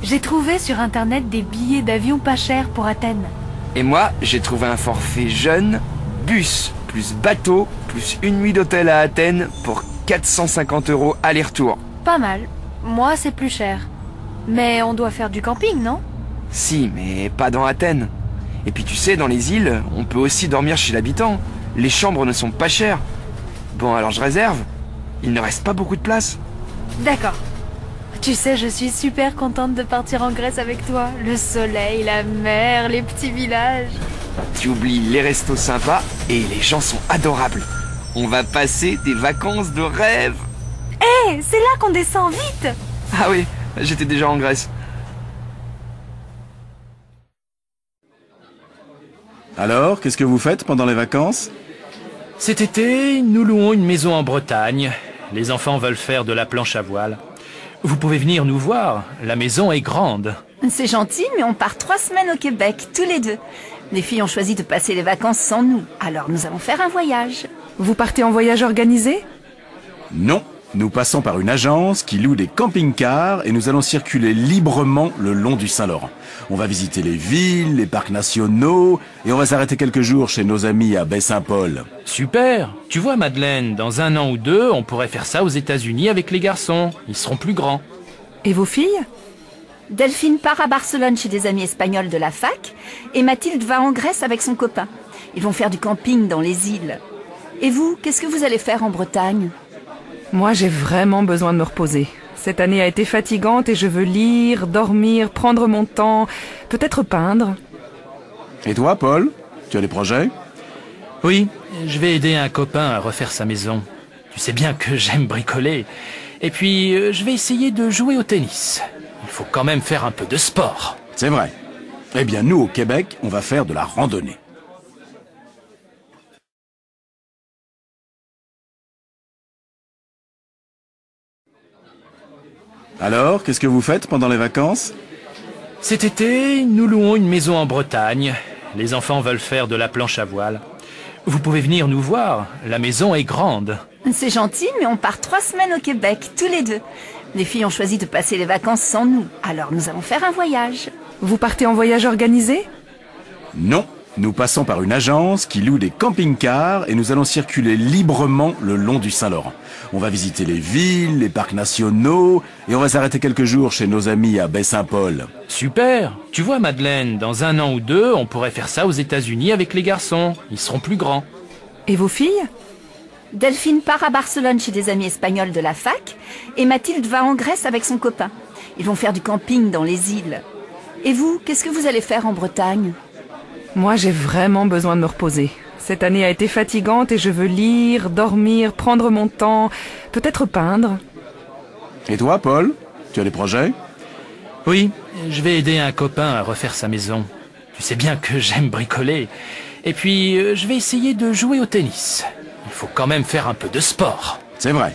J'ai trouvé sur Internet des billets d'avion pas chers pour Athènes. Et moi, j'ai trouvé un forfait jeune, bus, plus bateau, plus une nuit d'hôtel à Athènes pour 450 € aller-retour. Pas mal. Moi, c'est plus cher. Mais on doit faire du camping, non? Si, mais pas dans Athènes. Et puis tu sais, dans les îles, on peut aussi dormir chez l'habitant. Les chambres ne sont pas chères. Bon, alors je réserve. Il ne reste pas beaucoup de place. D'accord. Tu sais, je suis super contente de partir en Grèce avec toi. Le soleil, la mer, les petits villages. Tu oublies les restos sympas et les gens sont adorables. On va passer des vacances de rêve. Hé, c'est là qu'on descend vite. Ah oui, J'étais déjà en Grèce. Alors, qu'est-ce que vous faites pendant les vacances? Cet été, nous louons une maison en Bretagne. Les enfants veulent faire de la planche à voile. Vous pouvez venir nous voir, la maison est grande. C'est gentil, mais on part 3 semaines au Québec, tous les deux. Les filles ont choisi de passer les vacances sans nous, alors nous allons faire un voyage. Vous partez en voyage organisé? Non, nous passons par une agence qui loue des camping-cars et nous allons circuler librement le long du Saint-Laurent. On va visiter les villes, les parcs nationaux et on va s'arrêter quelques jours chez nos amis à Baie-Saint-Paul. Super. Tu vois, Madeleine, dans 1 an ou 2, on pourrait faire ça aux États-Unis avec les garçons. Ils seront plus grands. Et vos filles? Delphine part à Barcelone chez des amis espagnols de la fac et Mathilde va en Grèce avec son copain. Ils vont faire du camping dans les îles. Et vous, qu'est-ce que vous allez faire en Bretagne? Moi, j'ai vraiment besoin de me reposer. Cette année a été fatigante et je veux lire, dormir, prendre mon temps, peut-être peindre. Et toi, Paul? Tu as des projets? Oui, je vais aider un copain à refaire sa maison. Tu sais bien que j'aime bricoler. Et puis, je vais essayer de jouer au tennis. Il faut quand même faire un peu de sport. C'est vrai. Eh bien, nous, au Québec, on va faire de la randonnée. Alors, qu'est-ce que vous faites pendant les vacances? Cet été, nous louons une maison en Bretagne. Les enfants veulent faire de la planche à voile. Vous pouvez venir nous voir, la maison est grande. C'est gentil, mais on part 3 semaines au Québec, tous les deux. Les filles ont choisi de passer les vacances sans nous, alors nous allons faire un voyage. Vous partez en voyage organisé? Non, nous passons par une agence qui loue des camping-cars et nous allons circuler librement le long du Saint-Laurent. On va visiter les villes, les parcs nationaux et on va s'arrêter quelques jours chez nos amis à Baie-Saint-Paul. Super. Tu vois, Madeleine, dans 1 an ou 2, on pourrait faire ça aux États-Unis avec les garçons. Ils seront plus grands. Et vos filles? Delphine part à Barcelone chez des amis espagnols de la fac et Mathilde va en Grèce avec son copain. Ils vont faire du camping dans les îles. Et vous, qu'est-ce que vous allez faire en Bretagne? Moi, j'ai vraiment besoin de me reposer. Cette année a été fatigante et je veux lire, dormir, prendre mon temps, peut-être peindre. Et toi, Paul? Tu as des projets? Oui, je vais aider un copain à refaire sa maison. Tu sais bien que j'aime bricoler. Et puis, je vais essayer de jouer au tennis. Il faut quand même faire un peu de sport. C'est vrai.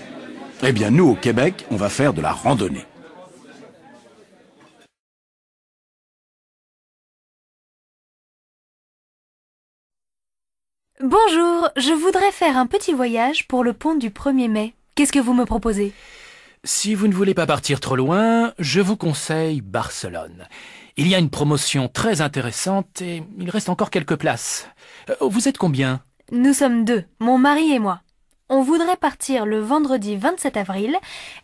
Eh bien, nous, au Québec, on va faire de la randonnée. Bonjour, je voudrais faire un petit voyage pour le pont du 1er mai. Qu'est-ce que vous me proposez? Si vous ne voulez pas partir trop loin, je vous conseille Barcelone. Il y a une promotion très intéressante et il reste encore quelques places. Vous êtes combien? Nous sommes 2, mon mari et moi. On voudrait partir le vendredi 27 avril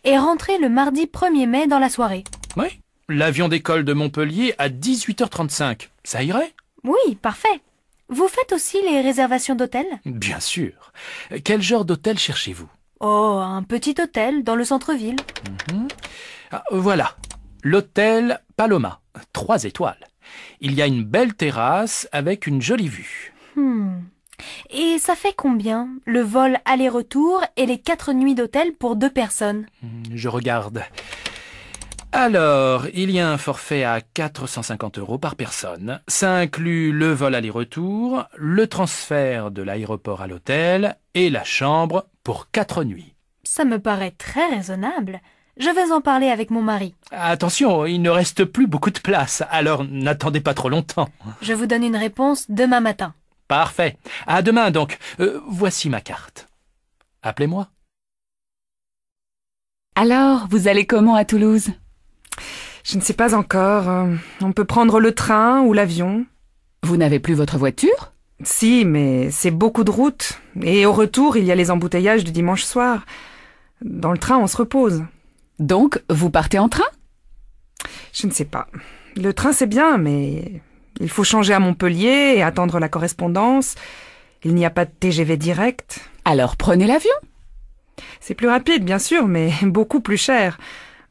et rentrer le mardi 1er mai dans la soirée. Oui, l'avion d'école de Montpellier à 18h35. Ça irait? Oui, parfait. Vous faites aussi les réservations d'hôtel? Bien sûr. Quel genre d'hôtel cherchez-vous? Oh, un petit hôtel dans le centre-ville. Voilà, l'hôtel Paloma, 3 étoiles. Il y a une belle terrasse avec une jolie vue. Et ça fait combien, le vol aller-retour et les 4 nuits d'hôtel pour 2 personnes? Je regarde. Alors, il y a un forfait à 450 € par personne. Ça inclut le vol aller-retour, le transfert de l'aéroport à l'hôtel et la chambre pour 4 nuits. Ça me paraît très raisonnable. Je vais en parler avec mon mari. Attention, il ne reste plus beaucoup de place, alors n'attendez pas trop longtemps. Je vous donne une réponse demain matin. Parfait. À demain donc. Voici ma carte. Appelez-moi. Alors, vous allez comment à Toulouse? Je ne sais pas encore. On peut prendre le train ou l'avion. Vous n'avez plus votre voiture? Si, mais c'est beaucoup de route. Et au retour, il y a les embouteillages du dimanche soir. Dans le train, on se repose. Donc, vous partez en train? Je ne sais pas. Le train, c'est bien, mais il faut changer à Montpellier et attendre la correspondance. Il n'y a pas de TGV direct. Alors prenez l'avion. C'est plus rapide, bien sûr, mais beaucoup plus cher.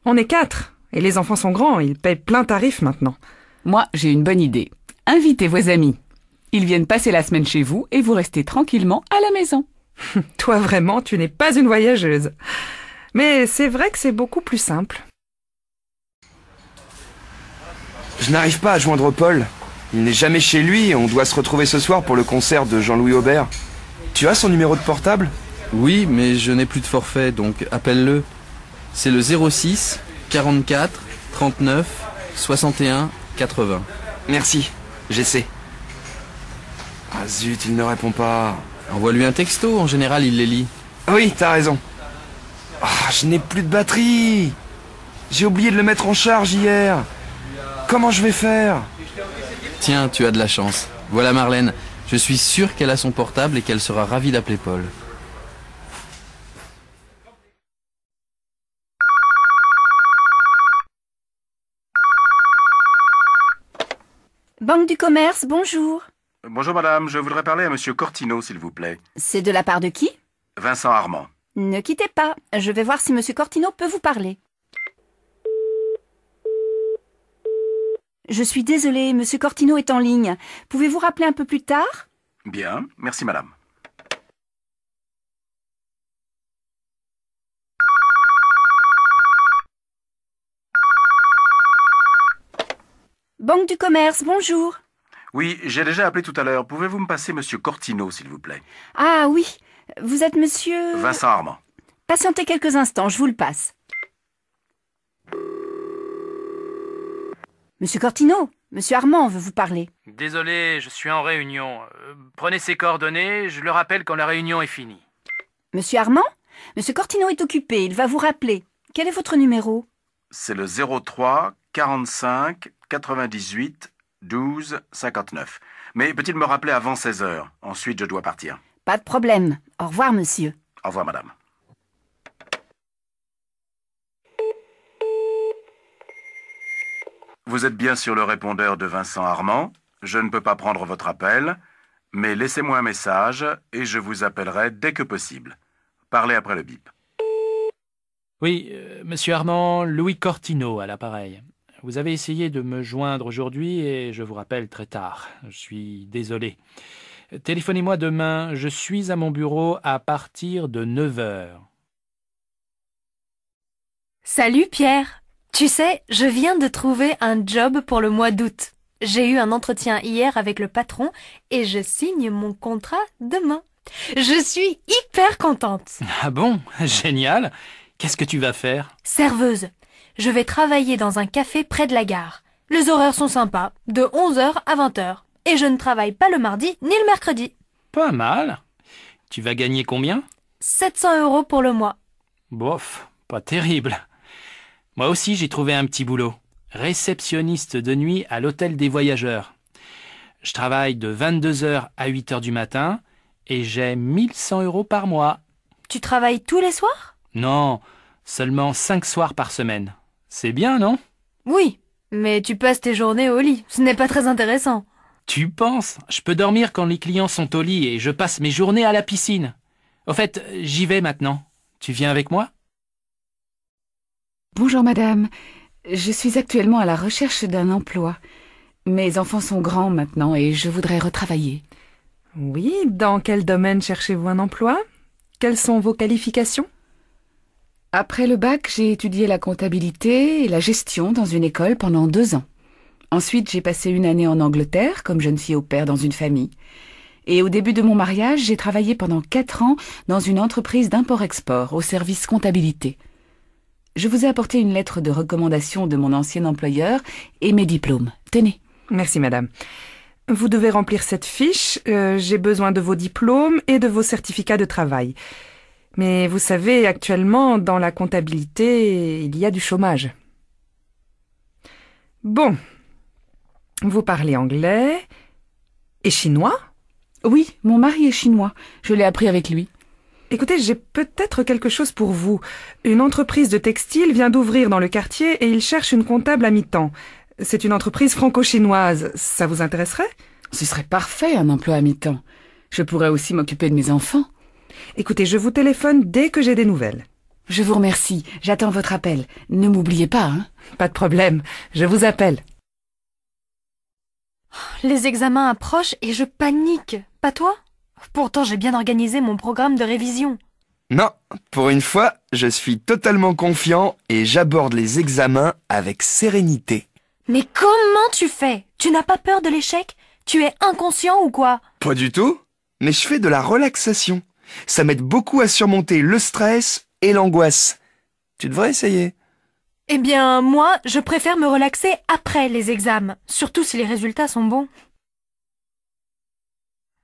On est 4, et les enfants sont grands, ils payent plein tarif maintenant. Moi, j'ai une bonne idée. Invitez vos amis. Ils viennent passer la semaine chez vous et vous restez tranquillement à la maison. Toi, vraiment, tu n'es pas une voyageuse. Mais c'est vrai que c'est beaucoup plus simple. Je n'arrive pas à joindre Paul. Il n'est jamais chez lui et on doit se retrouver ce soir pour le concert de Jean-Louis Aubert. Tu as son numéro de portable? Oui, mais je n'ai plus de forfait, donc appelle-le. C'est le 06 44 39 61 80. Merci, j'essaie. Ah zut, il ne répond pas. Envoie-lui un texto, en général il les lit. Oui, t'as raison. Ah, je n'ai plus de batterie. J'ai oublié de le mettre en charge hier. Comment je vais faire? Tiens, tu as de la chance. Voilà Marlène, je suis sûr qu'elle a son portable et qu'elle sera ravie d'appeler Paul. Banque du commerce, bonjour. Bonjour madame, je voudrais parler à monsieur Cortino, s'il vous plaît. C'est de la part de qui? Vincent Armand. Ne quittez pas, je vais voir si monsieur Cortino peut vous parler. Je suis désolée, monsieur Cortino est en ligne. Pouvez-vous rappeler un peu plus tard? Bien, merci madame. Banque du commerce, bonjour. Oui, j'ai déjà appelé tout à l'heure. Pouvez-vous me passer monsieur Cortino, s'il vous plaît? Ah oui, vous êtes monsieur... Vincent Armand. Patientez quelques instants, je vous le passe. Monsieur Cortino, monsieur Armand veut vous parler. Désolé, je suis en réunion. Prenez ses coordonnées, je le rappelle quand la réunion est finie. Monsieur Armand? Monsieur Cortino est occupé, il va vous rappeler. Quel est votre numéro? C'est le 03 45 98 12 59. Mais peut-il me rappeler avant 16 heures? Ensuite, je dois partir. Pas de problème. Au revoir, monsieur. Au revoir, madame. Vous êtes bien sur le répondeur de Vincent Armand. Je ne peux pas prendre votre appel, mais laissez-moi un message et je vous appellerai dès que possible. Parlez après le bip. Oui, monsieur Armand, Louis Cortino à l'appareil. Vous avez essayé de me joindre aujourd'hui et je vous rappelle très tard. Je suis désolé. Téléphonez-moi demain, je suis à mon bureau à partir de 9 heures. Salut Pierre. Tu sais, je viens de trouver un job pour le mois d'août. J'ai eu un entretien hier avec le patron et je signe mon contrat demain. Je suis hyper contente. Ah bon? Génial. Qu'est-ce que tu vas faire? Serveuse. Je vais travailler dans un café près de la gare. Les horaires sont sympas, de 11h à 20h. Et je ne travaille pas le mardi ni le mercredi. Pas mal. Tu vas gagner combien? 700 € pour le mois. Bof, pas terrible. Moi aussi, j'ai trouvé un petit boulot. Réceptionniste de nuit à l'hôtel des voyageurs. Je travaille de 22h à 8h du matin et j'ai 1100 € par mois. Tu travailles tous les soirs? Non, seulement 5 soirs par semaine. C'est bien, non? Oui, mais tu passes tes journées au lit. Ce n'est pas très intéressant. Tu penses? Je peux dormir quand les clients sont au lit et je passe mes journées à la piscine. Au fait, j'y vais maintenant. Tu viens avec moi? Bonjour madame, je suis actuellement à la recherche d'un emploi. Mes enfants sont grands maintenant et je voudrais retravailler. Oui, dans quel domaine cherchez-vous un emploi? Quelles sont vos qualifications? Après le bac, j'ai étudié la comptabilité et la gestion dans une école pendant 2 ans. Ensuite, j'ai passé une année en Angleterre comme jeune fille au pair dans une famille. Et au début de mon mariage, j'ai travaillé pendant 4 ans dans une entreprise d'import-export au service comptabilité. Je vous ai apporté une lettre de recommandation de mon ancien employeur et mes diplômes. Tenez. Merci madame. Vous devez remplir cette fiche. J'ai besoin de vos diplômes et de vos certificats de travail. Mais vous savez, actuellement, dans la comptabilité, il y a du chômage. Bon. Vous parlez anglais et chinois? Oui, mon mari est chinois. Je l'ai appris avec lui. Écoutez, j'ai peut-être quelque chose pour vous. Une entreprise de textile vient d'ouvrir dans le quartier et il cherche une comptable à mi-temps. C'est une entreprise franco-chinoise. Ça vous intéresserait? Ce serait parfait, un emploi à mi-temps. Je pourrais aussi m'occuper de mes enfants. Écoutez, je vous téléphone dès que j'ai des nouvelles. Je vous remercie. J'attends votre appel. Ne m'oubliez pas, hein? Pas de problème. Je vous appelle. Les examens approchent et je panique. Pas toi? Pourtant, j'ai bien organisé mon programme de révision. Non, pour une fois, je suis totalement confiant et j'aborde les examens avec sérénité. Mais comment tu fais? Tu n'as pas peur de l'échec? Tu es inconscient ou quoi? Pas du tout, mais je fais de la relaxation. Ça m'aide beaucoup à surmonter le stress et l'angoisse. Tu devrais essayer. Eh bien, moi, je préfère me relaxer après les examens, surtout si les résultats sont bons.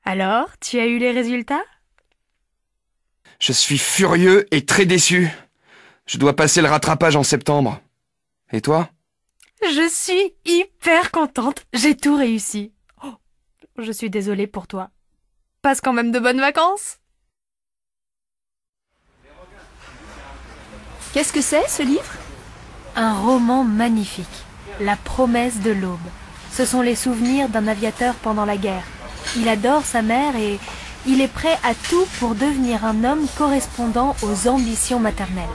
Alors, tu as eu les résultats? Je suis furieux et très déçu. Je dois passer le rattrapage en septembre. Et toi? Je suis hyper contente. J'ai tout réussi. Oh, je suis désolée pour toi. Passe quand même de bonnes vacances. Qu'est-ce que c'est, ce livre? Un roman magnifique. La promesse de l'aube. Ce sont les souvenirs d'un aviateur pendant la guerre. Il adore sa mère et il est prêt à tout pour devenir un homme correspondant aux ambitions maternelles.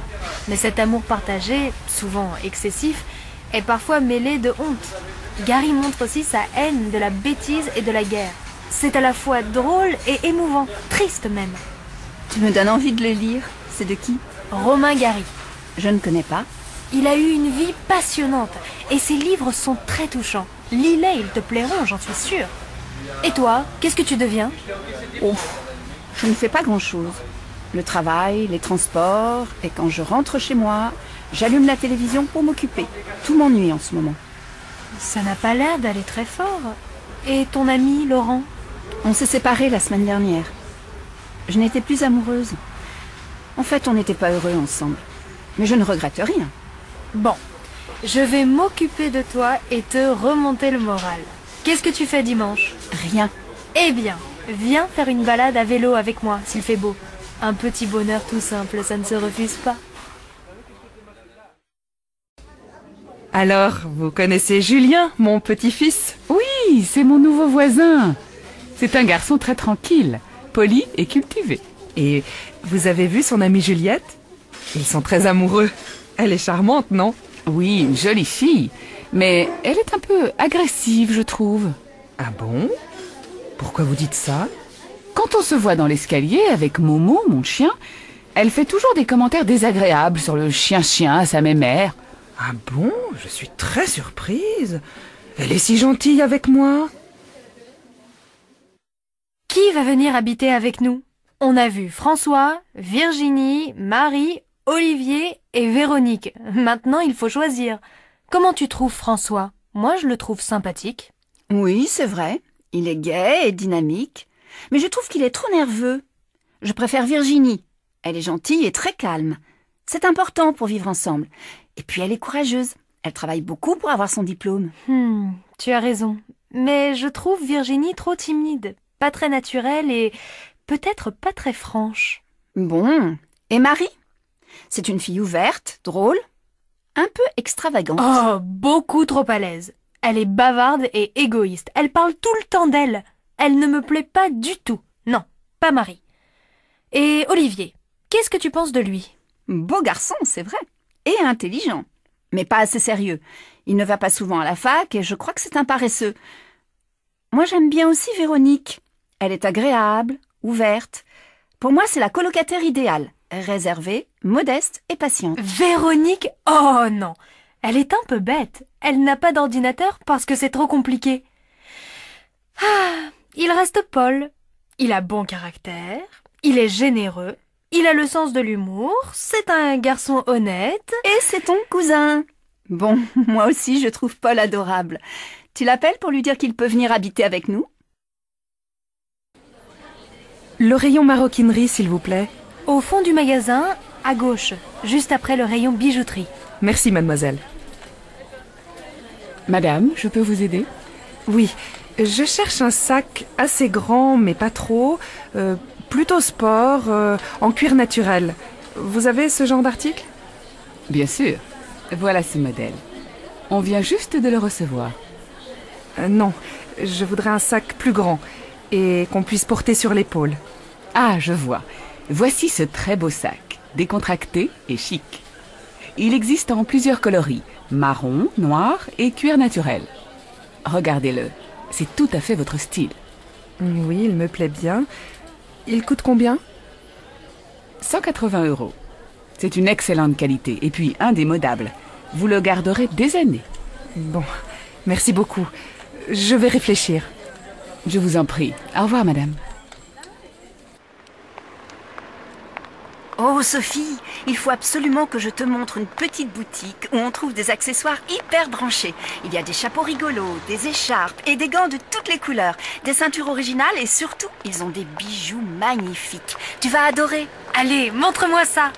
Mais cet amour partagé, souvent excessif, est parfois mêlé de honte. Gary montre aussi sa haine de la bêtise et de la guerre. C'est à la fois drôle et émouvant, triste même. Tu me donnes envie de le lire. C'est de qui? Romain Gary. Je ne connais pas. Il a eu une vie passionnante et ses livres sont très touchants. Lis-les, ils te plairont, j'en suis sûre. Et toi, qu'est-ce que tu deviens? Oh, je ne fais pas grand-chose. Le travail, les transports, et quand je rentre chez moi, j'allume la télévision pour m'occuper. Tout m'ennuie en ce moment. Ça n'a pas l'air d'aller très fort. Et ton ami, Laurent? On s'est séparés la semaine dernière. Je n'étais plus amoureuse. En fait, on n'était pas heureux ensemble. Mais je ne regrette rien. Bon, je vais m'occuper de toi et te remonter le moral. Qu'est-ce que tu fais dimanche? Rien. Eh bien, viens faire une balade à vélo avec moi, s'il fait beau. Un petit bonheur tout simple, ça ne se refuse pas. Alors, vous connaissez Julien, mon petit-fils? Oui, c'est mon nouveau voisin. C'est un garçon très tranquille, poli et cultivé. Et vous avez vu son amie Juliette? Ils sont très amoureux. Elle est charmante, non? Oui, une jolie fille, mais elle est un peu agressive, je trouve. Ah bon? Pourquoi vous dites ça? Quand on se voit dans l'escalier avec Momo, mon chien, elle fait toujours des commentaires désagréables sur le chien-chien à sa mémère. Ah bon? Je suis très surprise. Elle est si gentille avec moi. Qui va venir habiter avec nous? On a vu François, Virginie, Marie, Olivier et Véronique. Maintenant, il faut choisir. Comment tu trouves François? Moi, je le trouve sympathique. Oui, c'est vrai. Il est gai et dynamique. Mais je trouve qu'il est trop nerveux. Je préfère Virginie. Elle est gentille et très calme. C'est important pour vivre ensemble. Et puis elle est courageuse. Elle travaille beaucoup pour avoir son diplôme. Tu as raison. Mais je trouve Virginie trop timide. Pas très naturelle et peut-être pas très franche. Bon. Et Marie? C'est une fille ouverte, drôle, un peu extravagante. Oh, beaucoup trop à l'aise. Elle est bavarde et égoïste. Elle parle tout le temps d'elle. Elle ne me plaît pas du tout. Non, pas Marie. Et Olivier, qu'est-ce que tu penses de lui? Beau garçon, c'est vrai. Et intelligent. Mais pas assez sérieux. Il ne va pas souvent à la fac et je crois que c'est un paresseux. Moi, j'aime bien aussi Véronique. Elle est agréable, ouverte. Pour moi, c'est la colocataire idéale. Réservée, modeste et patiente. Véronique? Oh non! Elle est un peu bête. Elle n'a pas d'ordinateur parce que c'est trop compliqué. Ah, il reste Paul. Il a bon caractère, il est généreux, il a le sens de l'humour, c'est un garçon honnête. Et c'est ton cousin. Bon, moi aussi je trouve Paul adorable. Tu l'appelles pour lui dire qu'il peut venir habiter avec nous? Le rayon maroquinerie, s'il vous plaît. Au fond du magasin, à gauche, juste après le rayon bijouterie. Merci, mademoiselle. Madame, je peux vous aider? Oui, je cherche un sac assez grand, mais pas trop, plutôt sport, en cuir naturel. Vous avez ce genre d'article? Bien sûr. Voilà ce modèle. On vient juste de le recevoir. Non, je voudrais un sac plus grand et qu'on puisse porter sur l'épaule. Ah, je vois. Voici ce très beau sac, décontracté et chic. Il existe en plusieurs coloris, marron, noir et cuir naturel. Regardez-le, c'est tout à fait votre style. Oui, il me plaît bien. Il coûte combien? 180 €. C'est une excellente qualité et puis indémodable. Vous le garderez des années. Bon, Merci beaucoup. Je vais réfléchir. Je vous en prie. Au revoir, madame. Oh Sophie, il faut absolument que je te montre une petite boutique où on trouve des accessoires hyper branchés. Il y a des chapeaux rigolos, des écharpes et des gants de toutes les couleurs, des ceintures originales et surtout, ils ont des bijoux magnifiques. Tu vas adorer. Allez, montre-moi ça.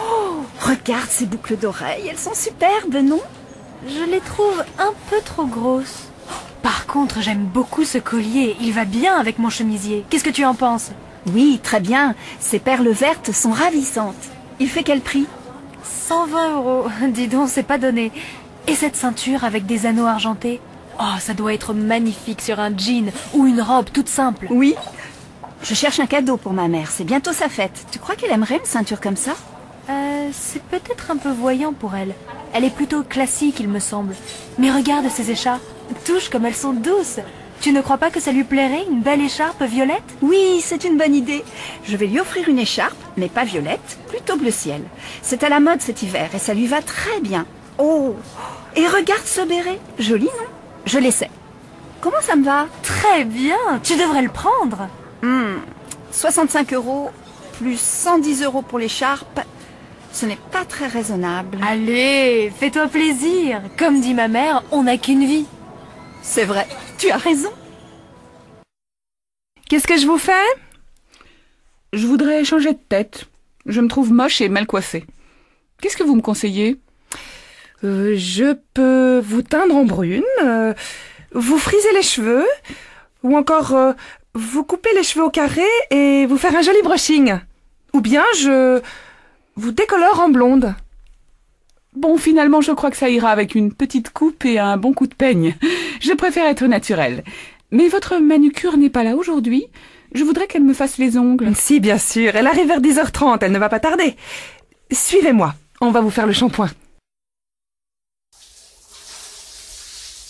Oh, regarde ces boucles d'oreilles, elles sont superbes, non? Je les trouve un peu trop grosses. Par contre, j'aime beaucoup ce collier. Il va bien avec mon chemisier. Qu'est-ce que tu en penses? Oui, très bien. Ces perles vertes sont ravissantes. Il fait quel prix? 120 €. Dis donc, c'est pas donné. Et cette ceinture avec des anneaux argentés? Oh, ça doit être magnifique sur un jean ou une robe toute simple. Oui. Je cherche un cadeau pour ma mère. C'est bientôt sa fête. Tu crois qu'elle aimerait une ceinture comme ça? C'est peut-être un peu voyant pour elle. Elle est plutôt classique, il me semble. Mais regarde ces écharpes. Touche comme elles sont douces. Tu ne crois pas que ça lui plairait, une belle écharpe violette? Oui, c'est une bonne idée. Je vais lui offrir une écharpe, mais pas violette, plutôt bleu ciel. C'est à la mode cet hiver et ça lui va très bien. Oh, et regarde ce béret. Joli, non? Je l'essaie. Comment ça me va? Très bien, tu devrais le prendre. 65 € plus 110 € pour l'écharpe. Ce n'est pas très raisonnable. Allez, fais-toi plaisir. Comme dit ma mère, on n'a qu'une vie. C'est vrai, tu as raison. Qu'est-ce que je vous fais? Je voudrais changer de tête. Je me trouve moche et mal coiffée. Qu'est-ce que vous me conseillez? Je peux vous teindre en brune, vous friser les cheveux, ou encore vous couper les cheveux au carré et vous faire un joli brushing. Ou bien je vous décolore en blonde. Bon, finalement, je crois que ça ira avec une petite coupe et un bon coup de peigne. Je préfère être naturelle. Mais votre manucure n'est pas là aujourd'hui. Je voudrais qu'elle me fasse les ongles. Si, bien sûr. Elle arrive vers 10h30. Elle ne va pas tarder. Suivez-moi. On va vous faire le shampoing.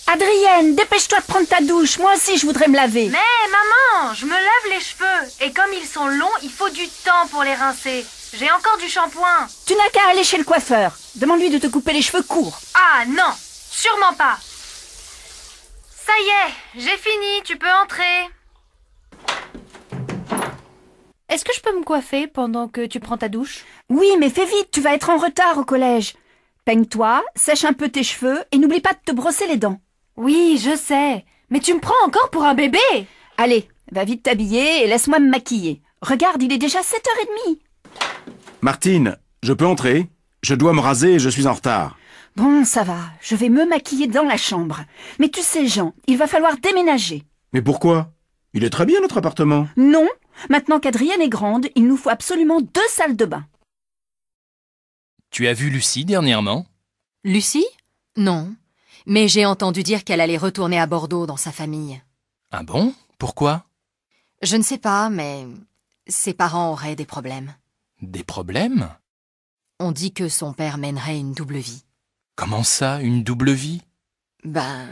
Adrienne, dépêche-toi de prendre ta douche. Moi aussi, je voudrais me laver. Mais maman, je me lave les cheveux. Et comme ils sont longs, il faut du temps pour les rincer. J'ai encore du shampoing. Tu n'as qu'à aller chez le coiffeur. Demande-lui de te couper les cheveux courts. Ah non, sûrement pas. Ça y est, j'ai fini, tu peux entrer. Est-ce que je peux me coiffer pendant que tu prends ta douche? Oui, mais fais vite, tu vas être en retard au collège. Peigne-toi, sèche un peu tes cheveux et n'oublie pas de te brosser les dents. Oui, je sais. Mais tu me prends encore pour un bébé? Allez, va vite t'habiller et laisse-moi me maquiller. Regarde, il est déjà 7h30. Martine, je peux entrer? Je dois me raser et je suis en retard. Bon, ça va, je vais me maquiller dans la chambre. Mais tu sais, Jean, il va falloir déménager. Mais pourquoi? Il est très bien notre appartement. Non, maintenant qu'Adrienne est grande, il nous faut absolument 2 salles de bain. Tu as vu Lucie dernièrement? Lucie? Non. Mais j'ai entendu dire qu'elle allait retourner à Bordeaux dans sa famille. Ah bon? Pourquoi? Je ne sais pas, mais ses parents auraient des problèmes. Des problèmes? On dit que son père mènerait une double vie. Comment ça, une double vie? Ben,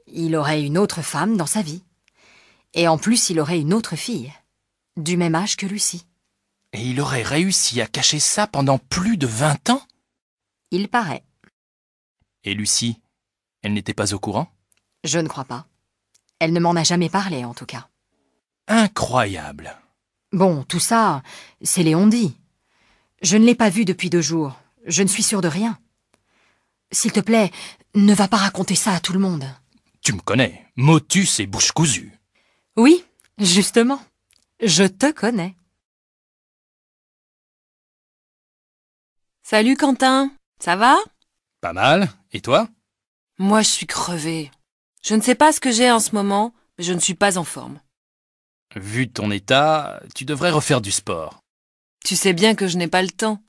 il aurait une autre femme dans sa vie. Et en plus, il aurait une autre fille, du même âge que Lucie. Et il aurait réussi à cacher ça pendant plus de 20 ans? Il paraît. Et Lucie, elle n'était pas au courant? Je ne crois pas. Elle ne m'en a jamais parlé, en tout cas. Incroyable. Bon, tout ça, c'est Léon dit. Je ne l'ai pas vu depuis 2 jours. Je ne suis sûre de rien. S'il te plaît, ne va pas raconter ça à tout le monde. Tu me connais, motus et bouche cousue. Oui, justement. Je te connais. Salut Quentin, ça va? Pas mal, et toi? Moi je suis crevée. Je ne sais pas ce que j'ai en ce moment, mais je ne suis pas en forme. Vu ton état, tu devrais refaire du sport. Tu sais bien que je n'ai pas le temps.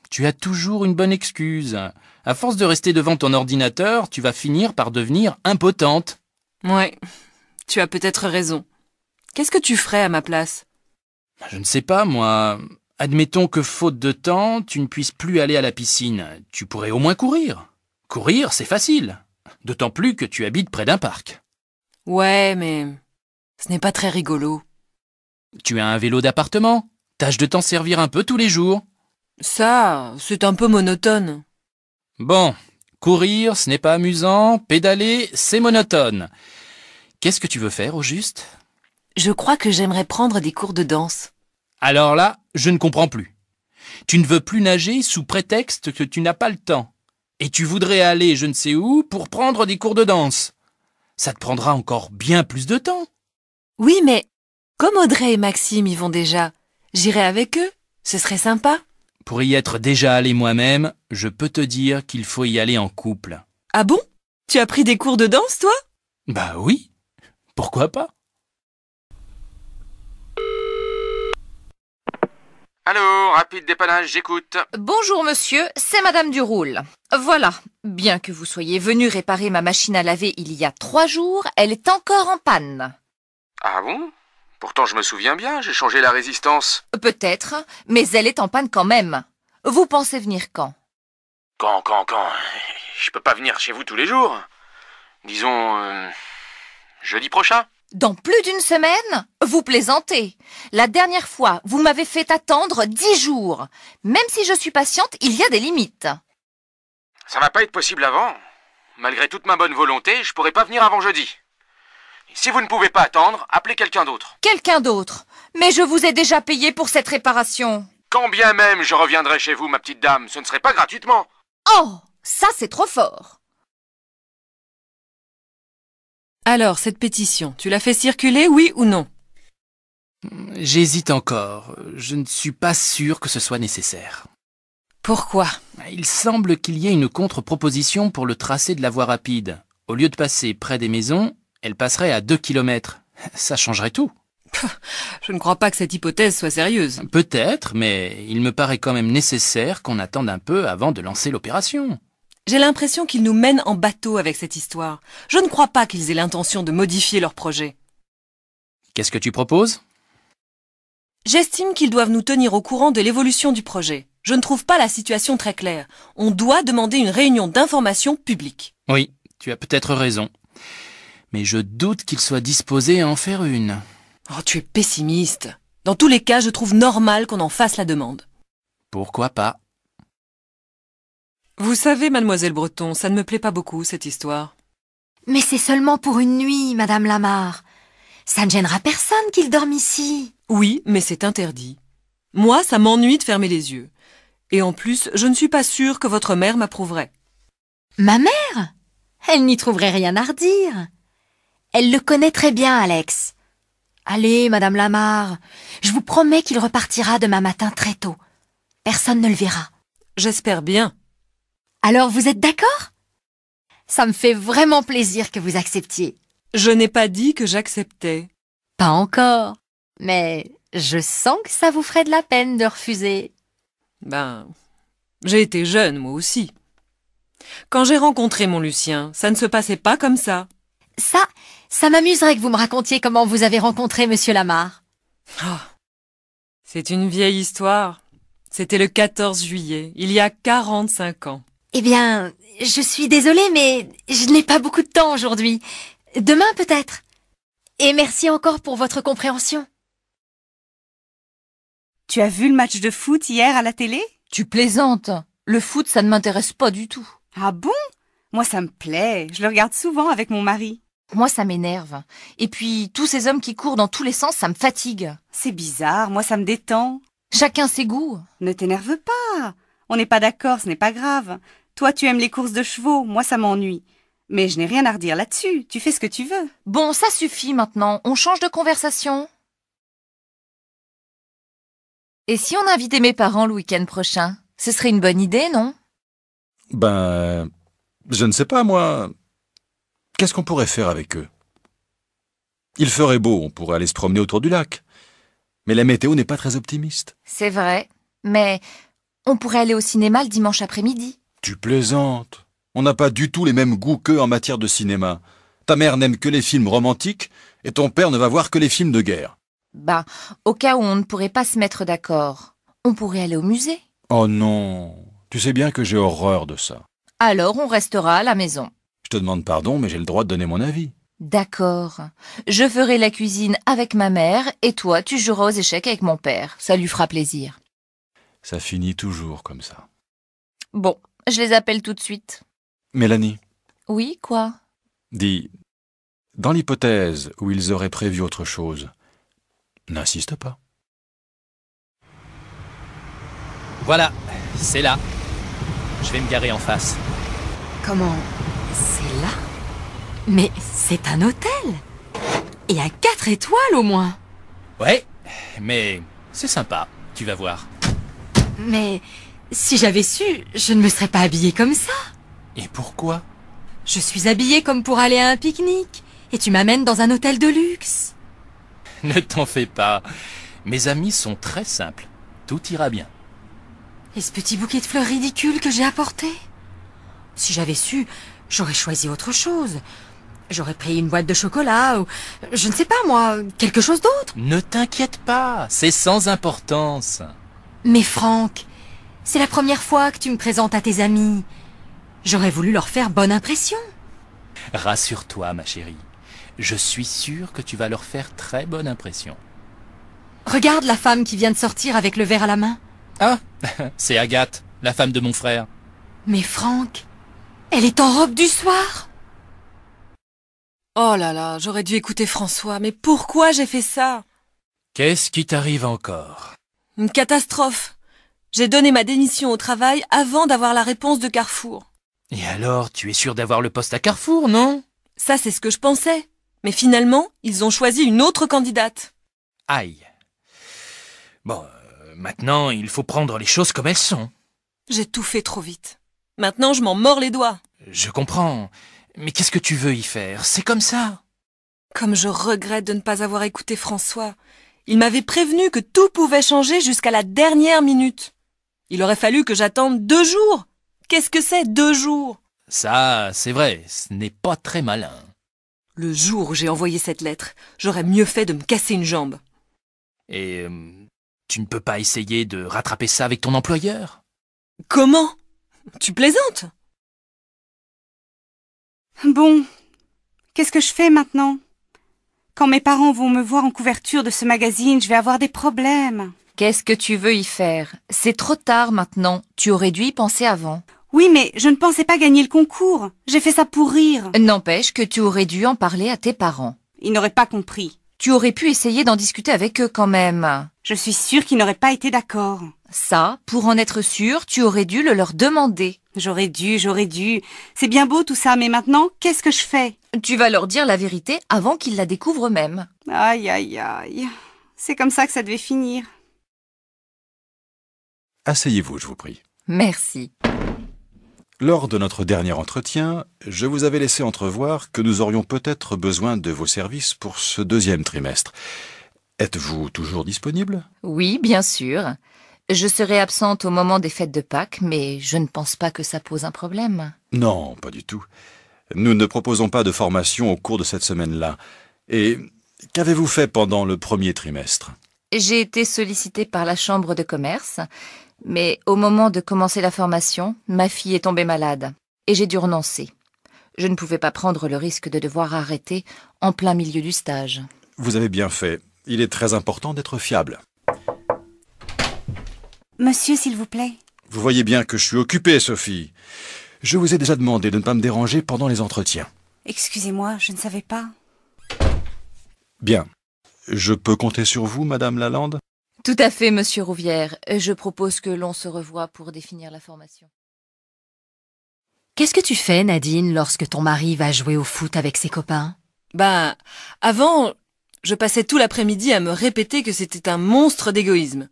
Tu as toujours une bonne excuse. À force de rester devant ton ordinateur, tu vas finir par devenir impotente. Ouais, tu as peut-être raison. Qu'est-ce que tu ferais à ma place? Je ne sais pas, moi. Admettons que, faute de temps, tu ne puisses plus aller à la piscine. Tu pourrais au moins courir. Courir, c'est facile. D'autant plus que tu habites près d'un parc. Ouais, mais ce n'est pas très rigolo. Tu as un vélo d'appartement. Tâche de t'en servir un peu tous les jours. Ça, c'est un peu monotone. Bon, courir, ce n'est pas amusant. Pédaler, c'est monotone. Qu'est-ce que tu veux faire, au juste? Je crois que j'aimerais prendre des cours de danse. Alors là, je ne comprends plus. Tu ne veux plus nager sous prétexte que tu n'as pas le temps. Et tu voudrais aller je ne sais où pour prendre des cours de danse. Ça te prendra encore bien plus de temps. Oui, mais comme Audrey et Maxime y vont déjà, j'irai avec eux. Ce serait sympa. Pour y être déjà allé moi-même, je peux te dire qu'il faut y aller en couple. Ah bon? Tu as pris des cours de danse, toi? Bah oui, pourquoi pas? Allô, rapide dépannage, j'écoute. Bonjour monsieur, c'est Madame Duroule. Voilà, bien que vous soyez venu réparer ma machine à laver il y a 3 jours, elle est encore en panne. Ah bon? Pourtant je me souviens bien, j'ai changé la résistance. Peut-être, mais elle est en panne quand même. Vous pensez venir quand? Quand? Je peux pas venir chez vous tous les jours. Disons, jeudi prochain. Dans plus d'une semaine? Vous plaisantez. La dernière fois, vous m'avez fait attendre 10 jours. Même si je suis patiente, il y a des limites. Ça va pas être possible avant. Malgré toute ma bonne volonté, je pourrai pas venir avant jeudi. Et si vous ne pouvez pas attendre, appelez quelqu'un d'autre. Quelqu'un d'autre? Mais je vous ai déjà payé pour cette réparation. Quand bien même je reviendrai chez vous, ma petite dame, ce ne serait pas gratuitement. Oh, ça c'est trop fort. Alors, cette pétition, tu l'as fait circuler, oui ou non? J'hésite encore. Je ne suis pas sûr que ce soit nécessaire. Pourquoi? Il semble qu'il y ait une contre-proposition pour le tracé de la voie rapide. Au lieu de passer près des maisons, elle passerait à 2 kilomètres. Ça changerait tout. Je ne crois pas que cette hypothèse soit sérieuse. Peut-être, mais il me paraît quand même nécessaire qu'on attende un peu avant de lancer l'opération. J'ai l'impression qu'ils nous mènent en bateau avec cette histoire. Je ne crois pas qu'ils aient l'intention de modifier leur projet. Qu'est-ce que tu proposes? J'estime qu'ils doivent nous tenir au courant de l'évolution du projet. Je ne trouve pas la situation très claire. On doit demander une réunion d'information publique. Oui, tu as peut-être raison. Mais je doute qu'ils soient disposés à en faire une. Oh, tu es pessimiste. Dans tous les cas, je trouve normal qu'on en fasse la demande. Pourquoi pas? Vous savez, mademoiselle Breton, ça ne me plaît pas beaucoup, cette histoire. Mais c'est seulement pour une nuit, madame Lamarre. Ça ne gênera personne qu'il dorme ici. Oui, mais c'est interdit. Moi, ça m'ennuie de fermer les yeux. Et en plus, je ne suis pas sûre que votre mère m'approuverait. Ma mère? Elle n'y trouverait rien à redire. Elle le connaît très bien, Alex. Allez, madame Lamarre, je vous promets qu'il repartira demain matin très tôt. Personne ne le verra. J'espère bien. Alors vous êtes d'accord? Ça me fait vraiment plaisir que vous acceptiez. Je n'ai pas dit que j'acceptais. Pas encore. Mais je sens que ça vous ferait de la peine de refuser. Ben, j'ai été jeune, moi aussi. Quand j'ai rencontré mon Lucien, ça ne se passait pas comme ça. Ça m'amuserait que vous me racontiez comment vous avez rencontré Monsieur Lamarre. Oh, c'est une vieille histoire. C'était le 14 juillet, il y a 45 ans. Eh bien, je suis désolée, mais je n'ai pas beaucoup de temps aujourd'hui. Demain peut-être. Et merci encore pour votre compréhension. Tu as vu le match de foot hier à la télé? Tu plaisantes. Le foot, ça ne m'intéresse pas du tout. Ah bon? Moi, ça me plaît. Je le regarde souvent avec mon mari. Moi, ça m'énerve. Et puis, tous ces hommes qui courent dans tous les sens, ça me fatigue. C'est bizarre. Moi, ça me détend. Chacun ses goûts. Ne t'énerve pas. On n'est pas d'accord, ce n'est pas grave. Toi, tu aimes les courses de chevaux. Moi, ça m'ennuie. Mais je n'ai rien à redire là-dessus. Tu fais ce que tu veux. Bon, ça suffit maintenant. On change de conversation. Et si on invitait mes parents le week-end prochain? Ce serait une bonne idée, non? Ben, je ne sais pas, moi. Qu'est-ce qu'on pourrait faire avec eux? Il ferait beau, on pourrait aller se promener autour du lac. Mais la météo n'est pas très optimiste. C'est vrai, mais on pourrait aller au cinéma le dimanche après-midi. Tu plaisantes. On n'a pas du tout les mêmes goûts qu'eux en matière de cinéma. Ta mère n'aime que les films romantiques et ton père ne va voir que les films de guerre. Ben, au cas où on ne pourrait pas se mettre d'accord, on pourrait aller au musée. Oh non, tu sais bien que j'ai horreur de ça. Alors on restera à la maison. Je te demande pardon, mais j'ai le droit de donner mon avis. D'accord. Je ferai la cuisine avec ma mère et toi, tu joueras aux échecs avec mon père. Ça lui fera plaisir. Ça finit toujours comme ça. Bon, je les appelle tout de suite. Mélanie, Oui, quoi? dis, dans l'hypothèse où ils auraient prévu autre chose, n'insiste pas. Voilà, c'est là. Je vais me garer en face. Comment? C'est là? Mais c'est un hôtel! Et à 4 étoiles au moins! Ouais, mais c'est sympa, tu vas voir. Mais si j'avais su, je ne me serais pas habillée comme ça. Et pourquoi? Je suis habillée comme pour aller à un pique-nique. Et tu m'amènes dans un hôtel de luxe. Ne t'en fais pas. Mes amis sont très simples. Tout ira bien. Et ce petit bouquet de fleurs ridicule que j'ai apporté? Si j'avais su, j'aurais choisi autre chose. J'aurais pris une boîte de chocolat ou, je ne sais pas moi, quelque chose d'autre. Ne t'inquiète pas, c'est sans importance. Mais Franck, c'est la première fois que tu me présentes à tes amis. J'aurais voulu leur faire bonne impression. Rassure-toi, ma chérie. Je suis sûr que tu vas leur faire très bonne impression. Regarde la femme qui vient de sortir avec le verre à la main. Ah, c'est Agathe, la femme de mon frère. Mais Franck, elle est en robe du soir. Oh là là, j'aurais dû écouter François, mais pourquoi j'ai fait ça? Qu'est-ce qui t'arrive encore? Une catastrophe. J'ai donné ma démission au travail avant d'avoir la réponse de Carrefour. Et alors, tu es sûr d'avoir le poste à Carrefour, non? Ça, c'est ce que je pensais. Mais finalement, ils ont choisi une autre candidate. Aïe. Bon, maintenant, il faut prendre les choses comme elles sont. J'ai tout fait trop vite. Maintenant, je m'en mords les doigts. Je comprends. Mais qu'est-ce que tu veux y faire? C'est comme ça. Comme je regrette de ne pas avoir écouté François. Il m'avait prévenu que tout pouvait changer jusqu'à la dernière minute. Il aurait fallu que j'attende 2 jours. Qu'est-ce que c'est 2 jours? Ça, c'est vrai, ce n'est pas très malin. Le jour où j'ai envoyé cette lettre, j'aurais mieux fait de me casser une jambe. Et tu ne peux pas essayer de rattraper ça avec ton employeur? Comment? Tu plaisantes? Bon, qu'est-ce que je fais maintenant? Quand mes parents vont me voir en couverture de ce magazine, je vais avoir des problèmes. Qu'est-ce que tu veux y faire? C'est trop tard maintenant. Tu aurais dû y penser avant. Oui, mais je ne pensais pas gagner le concours. J'ai fait ça pour rire. N'empêche que tu aurais dû en parler à tes parents. Ils n'auraient pas compris. Tu aurais pu essayer d'en discuter avec eux quand même. Je suis sûre qu'ils n'auraient pas été d'accord. Ça, pour en être sûr, tu aurais dû le leur demander. J'aurais dû. C'est bien beau tout ça, mais maintenant, qu'est-ce que je fais? Tu vas leur dire la vérité avant qu'ils la découvrent eux-mêmes. Aïe, aïe, aïe. C'est comme ça que ça devait finir. Asseyez-vous, je vous prie. Merci. Lors de notre dernier entretien, je vous avais laissé entrevoir que nous aurions peut-être besoin de vos services pour ce 2e trimestre. Êtes-vous toujours disponible? Oui, bien sûr. Je serai absente au moment des fêtes de Pâques, mais je ne pense pas que ça pose un problème. Non, pas du tout. Nous ne proposons pas de formation au cours de cette semaine-là. Et qu'avez-vous fait pendant le 1er trimestre? J'ai été sollicitée par la chambre de commerce, mais au moment de commencer la formation, ma fille est tombée malade et j'ai dû renoncer. Je ne pouvais pas prendre le risque de devoir arrêter en plein milieu du stage. Vous avez bien fait. Il est très important d'être fiable. Monsieur, s'il vous plaît. Vous voyez bien que je suis occupé, Sophie. Je vous ai déjà demandé de ne pas me déranger pendant les entretiens. Excusez-moi, je ne savais pas. Bien. Je peux compter sur vous, Madame Lalande? Tout à fait, Monsieur Rouvière. Je propose que l'on se revoie pour définir la formation. Qu'est-ce que tu fais, Nadine, lorsque ton mari va jouer au foot avec ses copains? Ben, avant, je passais tout l'après-midi à me répéter que c'était un monstre d'égoïsme.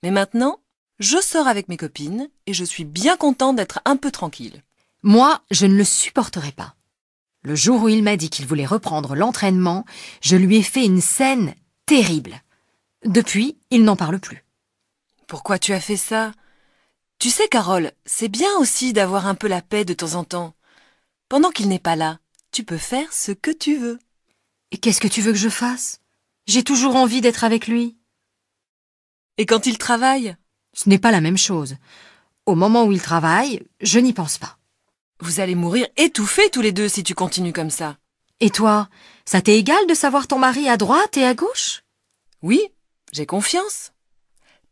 Mais maintenant, je sors avec mes copines et je suis bien contente d'être un peu tranquille. Moi, je ne le supporterai pas. Le jour où il m'a dit qu'il voulait reprendre l'entraînement, je lui ai fait une scène terrible. Depuis, il n'en parle plus. Pourquoi tu as fait ça? Tu sais, Carole, c'est bien aussi d'avoir un peu la paix de temps en temps. Pendant qu'il n'est pas là, tu peux faire ce que tu veux. Et qu'est-ce que tu veux que je fasse? J'ai toujours envie d'être avec lui. Et quand il travaille? Ce n'est pas la même chose. Au moment où il travaille, je n'y pense pas. Vous allez mourir étouffés tous les deux si tu continues comme ça. Et toi, ça t'est égal de savoir ton mari à droite et à gauche? Oui, j'ai confiance.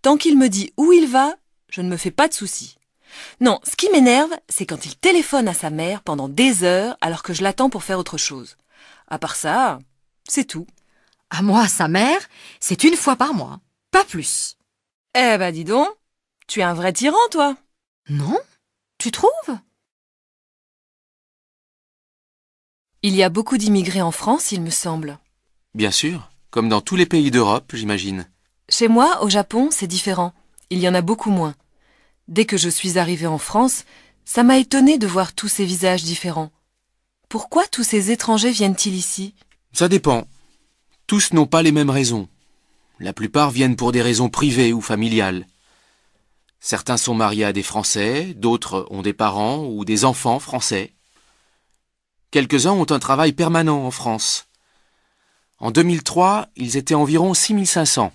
Tant qu'il me dit où il va, Je ne me fais pas de soucis. Non, ce qui m'énerve, c'est quand il téléphone à sa mère pendant des heures alors que je l'attends pour faire autre chose. À part ça, c'est tout. À moi, sa mère, c'est une fois par mois, pas plus. Eh ben dis donc, tu es un vrai tyran, toi. Non? Tu trouves? Il y a beaucoup d'immigrés en France, il me semble. Bien sûr, comme dans tous les pays d'Europe, j'imagine. Chez moi, au Japon, c'est différent. Il y en a beaucoup moins. Dès que je suis arrivée en France, ça m'a étonnée de voir tous ces visages différents. Pourquoi tous ces étrangers viennent-ils ici? Ça dépend. Tous n'ont pas les mêmes raisons. La plupart viennent pour des raisons privées ou familiales. Certains sont mariés à des Français, d'autres ont des parents ou des enfants français. Quelques-uns ont un travail permanent en France. En 2003, ils étaient environ 6500.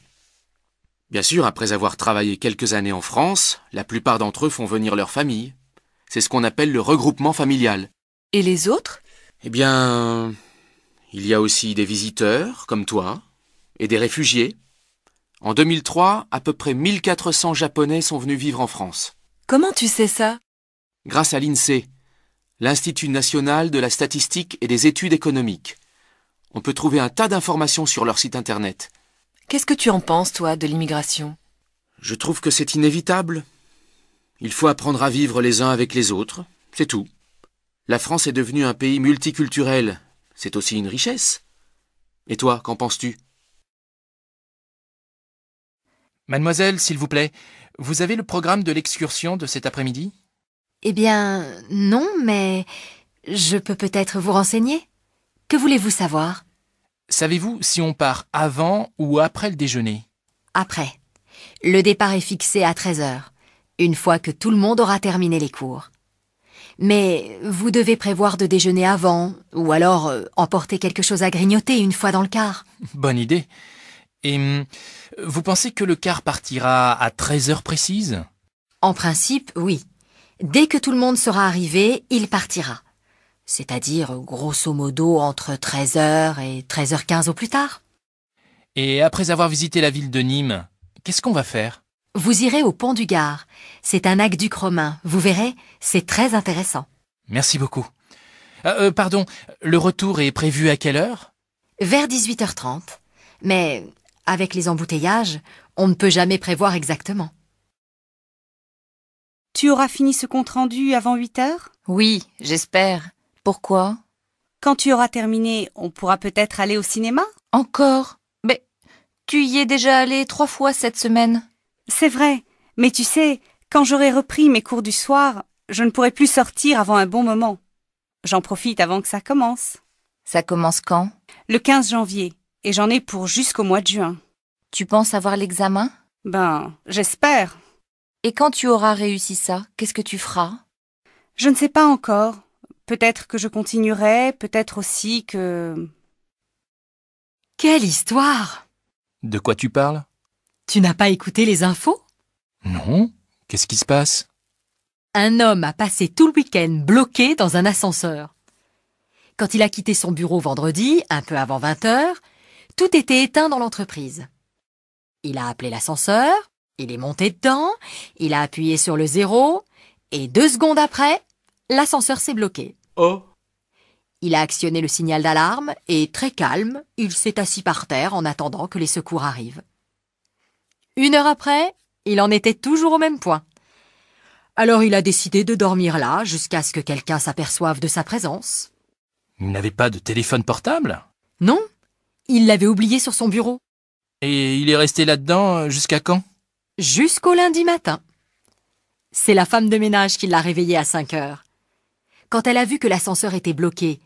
Bien sûr, après avoir travaillé quelques années en France, la plupart d'entre eux font venir leur famille. C'est ce qu'on appelle le regroupement familial. Et les autres? Eh bien, il y a aussi des visiteurs, comme toi, et des réfugiés. En 2003, à peu près 1400 Japonais sont venus vivre en France. Comment tu sais ça? Grâce à l'INSEE, l'Institut national de la statistique et des études économiques. On peut trouver un tas d'informations sur leur site internet. Qu'est-ce que tu en penses, toi, de l'immigration? Je trouve que c'est inévitable. Il faut apprendre à vivre les uns avec les autres, c'est tout. La France est devenue un pays multiculturel. C'est aussi une richesse. Et toi, qu'en penses-tu? Mademoiselle, s'il vous plaît, vous avez le programme de l'excursion de cet après-midi? Eh bien, non, mais je peux peut-être vous renseigner. Que voulez-vous savoir? Savez-vous si on part avant ou après le déjeuner? Après. Le départ est fixé à 13h, une fois que tout le monde aura terminé les cours. Mais vous devez prévoir de déjeuner avant, ou alors emporter quelque chose à grignoter une fois dans le car. Bonne idée. Et vous pensez que le car partira à 13h précises? En principe, oui. Dès que tout le monde sera arrivé, il partira. C'est-à-dire, grosso modo, entre 13h et 13h15 au plus tard. Et après avoir visité la ville de Nîmes, qu'est-ce qu'on va faire? Vous irez au pont du Gard. C'est un aqueduc romain. Vous verrez, c'est très intéressant. Merci beaucoup. Pardon, le retour est prévu à quelle heure? Vers 18h30. Mais avec les embouteillages, on ne peut jamais prévoir exactement. Tu auras fini ce compte-rendu avant 8h? Oui, j'espère. Pourquoi? Quand tu auras terminé, on pourra peut-être aller au cinéma? Encore? Mais tu y es déjà allé 3 fois cette semaine. C'est vrai, mais tu sais, quand j'aurai repris mes cours du soir, je ne pourrai plus sortir avant un bon moment. J'en profite avant que ça commence. Ça commence quand? Le 15 janvier, et j'en ai pour jusqu'au mois de juin. Tu penses avoir l'examen? Ben, j'espère. Et quand tu auras réussi ça, qu'est-ce que tu feras? Je ne sais pas encore. Peut-être que je continuerai, peut-être aussi que... Quelle histoire! De quoi tu parles? Tu n'as pas écouté les infos? Non. Qu'est-ce qui se passe? Un homme a passé tout le week-end bloqué dans un ascenseur. Quand il a quitté son bureau vendredi, un peu avant 20h, tout était éteint dans l'entreprise. Il a appelé l'ascenseur, il est monté dedans, il a appuyé sur le 0, et 2 secondes après, l'ascenseur s'est bloqué. Oh! Il a actionné le signal d'alarme et, très calme, il s'est assis par terre en attendant que les secours arrivent. 1 heure après, il en était toujours au même point. Alors il a décidé de dormir là jusqu'à ce que quelqu'un s'aperçoive de sa présence. Il n'avait pas de téléphone portable? Non, il l'avait oublié sur son bureau. Et il est resté là-dedans jusqu'à quand? Jusqu'au lundi matin. C'est la femme de ménage qui l'a réveillé à 5h. Quand elle a vu que l'ascenseur était bloqué,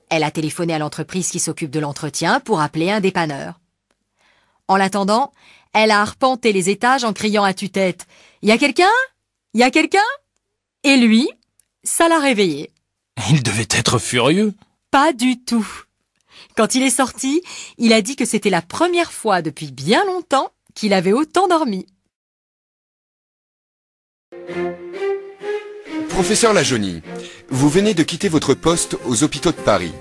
elle a téléphoné à l'entreprise qui s'occupe de l'entretien pour appeler un dépanneur. En l'attendant, elle a arpenté les étages en criant à tue-tête « Y a quelqu'un? Y a quelqu'un ?» Et lui, ça l'a réveillé. Il devait être furieux. Pas du tout. Quand il est sorti, il a dit que c'était la première fois depuis bien longtemps qu'il avait autant dormi. Professeur Lajaunie, vous venez de quitter votre poste aux hôpitaux de Paris.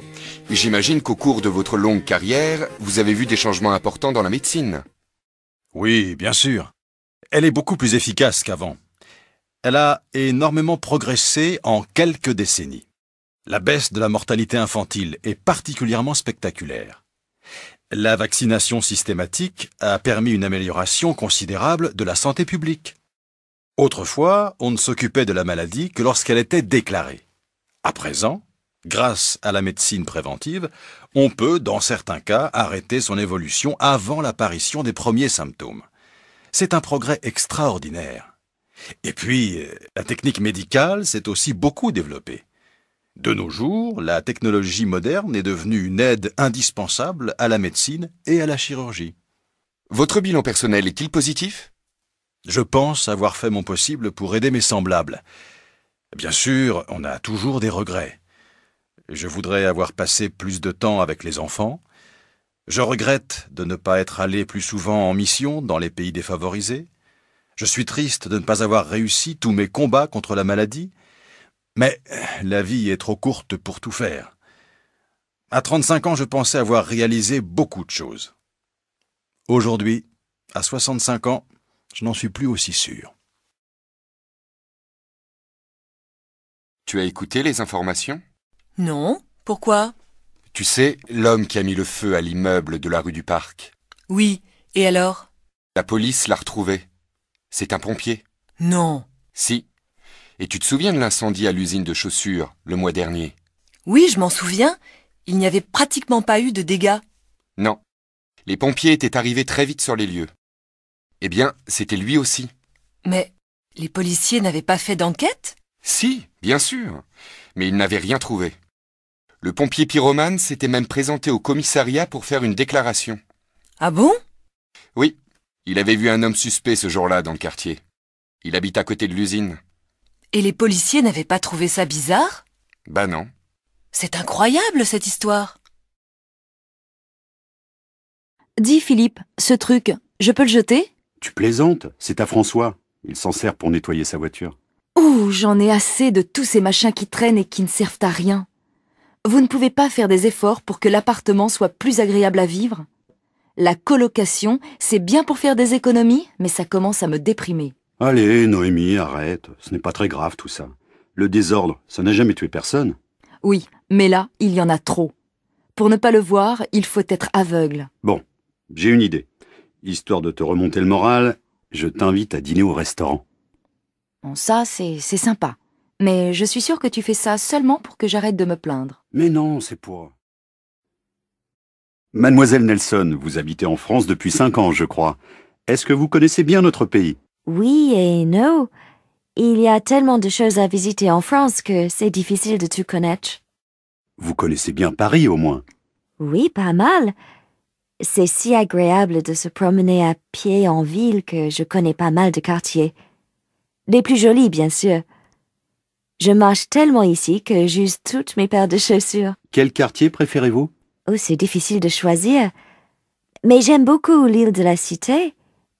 J'imagine qu'au cours de votre longue carrière, vous avez vu des changements importants dans la médecine. Oui, bien sûr. Elle est beaucoup plus efficace qu'avant. Elle a énormément progressé en quelques décennies. La baisse de la mortalité infantile est particulièrement spectaculaire. La vaccination systématique a permis une amélioration considérable de la santé publique. Autrefois, on ne s'occupait de la maladie que lorsqu'elle était déclarée. À présent, grâce à la médecine préventive, on peut, dans certains cas, arrêter son évolution avant l'apparition des premiers symptômes. C'est un progrès extraordinaire. Et puis, la technique médicale s'est aussi beaucoup développée. De nos jours, la technologie moderne est devenue une aide indispensable à la médecine et à la chirurgie. Votre bilan personnel est-il positif? Je pense avoir fait mon possible pour aider mes semblables. Bien sûr, on a toujours des regrets. Je voudrais avoir passé plus de temps avec les enfants. Je regrette de ne pas être allé plus souvent en mission dans les pays défavorisés. Je suis triste de ne pas avoir réussi tous mes combats contre la maladie. Mais la vie est trop courte pour tout faire. À 35 ans, je pensais avoir réalisé beaucoup de choses. Aujourd'hui, à 65 ans, je n'en suis plus aussi sûr. Tu as écouté les informations? Non. Pourquoi? Tu sais, l'homme qui a mis le feu à l'immeuble de la rue du Parc. Oui. Et alors? La police l'a retrouvé. C'est un pompier. Non. Si. Et tu te souviens de l'incendie à l'usine de chaussures, le mois dernier? Oui, je m'en souviens. Il n'y avait pratiquement pas eu de dégâts. Non. Les pompiers étaient arrivés très vite sur les lieux. Eh bien, c'était lui aussi. Mais les policiers n'avaient pas fait d'enquête? Si, bien sûr. Mais ils n'avaient rien trouvé. Le pompier pyromane s'était même présenté au commissariat pour faire une déclaration. Ah bon? Oui. Il avait vu un homme suspect ce jour-là dans le quartier. Il habite à côté de l'usine. Et les policiers n'avaient pas trouvé ça bizarre? Bah non. C'est incroyable, cette histoire. Dis, Philippe, ce truc, je peux le jeter? Tu plaisantes, c'est à François. Il s'en sert pour nettoyer sa voiture. Ouh, j'en ai assez de tous ces machins qui traînent et qui ne servent à rien. Vous ne pouvez pas faire des efforts pour que l'appartement soit plus agréable à vivre? La colocation, c'est bien pour faire des économies, mais ça commence à me déprimer. Allez, Noémie, arrête. Ce n'est pas très grave tout ça. Le désordre, ça n'a jamais tué personne. Oui, mais là, il y en a trop. Pour ne pas le voir, il faut être aveugle. Bon, j'ai une idée. Histoire de te remonter le moral, je t'invite à dîner au restaurant. Bon, ça, c'est sympa. Mais je suis sûre que tu fais ça seulement pour que j'arrête de me plaindre. Mais non, c'est pour... Mademoiselle Nelson, vous habitez en France depuis 5 ans, je crois. Est-ce que vous connaissez bien notre pays? Oui et non. Il y a tellement de choses à visiter en France que c'est difficile de tout connaître. Vous connaissez bien Paris, au moins? Oui, pas mal. C'est si agréable de se promener à pied en ville que je connais pas mal de quartiers. Les plus jolis, bien sûr. Je marche tellement ici que j'use toutes mes paires de chaussures. Quel quartier préférez-vous? Oh, c'est difficile de choisir. Mais j'aime beaucoup l'île de la Cité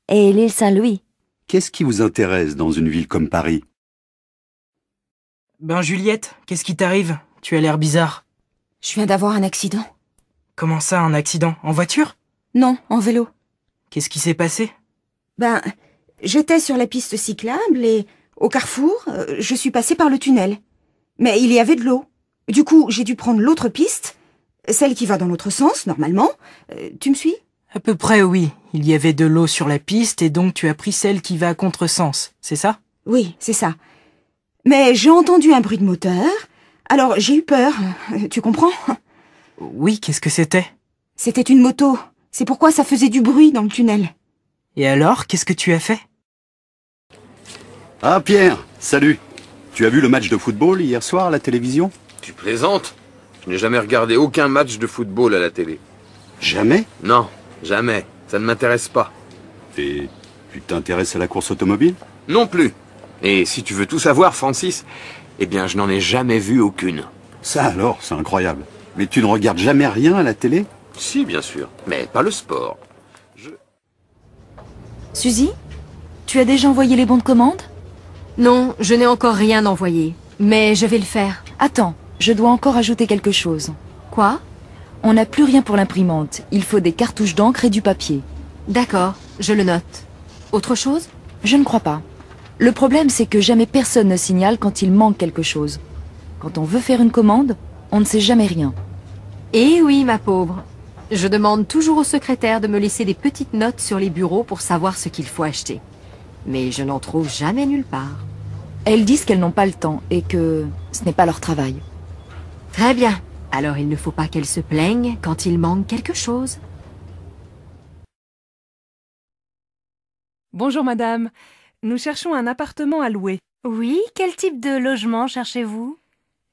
et l'île Saint-Louis. Qu'est-ce qui vous intéresse dans une ville comme Paris? Ben Juliette, qu'est-ce qui t'arrive? Tu as l'air bizarre. Je viens d'avoir un accident. Comment ça, un accident? En voiture? Non, en vélo. Qu'est-ce qui s'est passé? Ben, j'étais sur la piste cyclable et, au carrefour, je suis passée par le tunnel. Mais il y avait de l'eau. Du coup, j'ai dû prendre l'autre piste, celle qui va dans l'autre sens, normalement. Tu me suis? À peu près, oui. Il y avait de l'eau sur la piste et donc tu as pris celle qui va à contresens, c'est ça? Oui, c'est ça. Mais j'ai entendu un bruit de moteur, alors j'ai eu peur, tu comprends? Oui, qu'est-ce que c'était? C'était une moto, c'est pourquoi ça faisait du bruit dans le tunnel. Et alors, qu'est-ce que tu as fait? Ah Pierre, salut. Tu as vu le match de football hier soir à la télévision? Tu plaisantes? Je n'ai jamais regardé aucun match de football à la télé. Jamais? Non, jamais. Ça ne m'intéresse pas. Et tu t'intéresses à la course automobile? Non plus. Et si tu veux tout savoir, Francis, eh bien je n'en ai jamais vu aucune. Ça alors, c'est incroyable. Mais tu ne regardes jamais rien à la télé? Si, bien sûr, mais pas le sport. Suzy, tu as déjà envoyé les bons de commande? Non, je n'ai encore rien envoyé. Mais je vais le faire. Attends, je dois encore ajouter quelque chose. Quoi? On n'a plus rien pour l'imprimante. Il faut des cartouches d'encre et du papier. D'accord, je le note. Autre chose? Je ne crois pas. Le problème, c'est que jamais personne ne signale quand il manque quelque chose. Quand on veut faire une commande, on ne sait jamais rien. Eh oui, ma pauvre. Je demande toujours au secrétaire de me laisser des petites notes sur les bureaux pour savoir ce qu'il faut acheter. Mais je n'en trouve jamais nulle part. Elles disent qu'elles n'ont pas le temps et que ce n'est pas leur travail. Très bien. Alors il ne faut pas qu'elles se plaignent quand il manque quelque chose. Bonjour madame. Nous cherchons un appartement à louer. Oui, quel type de logement cherchez-vous?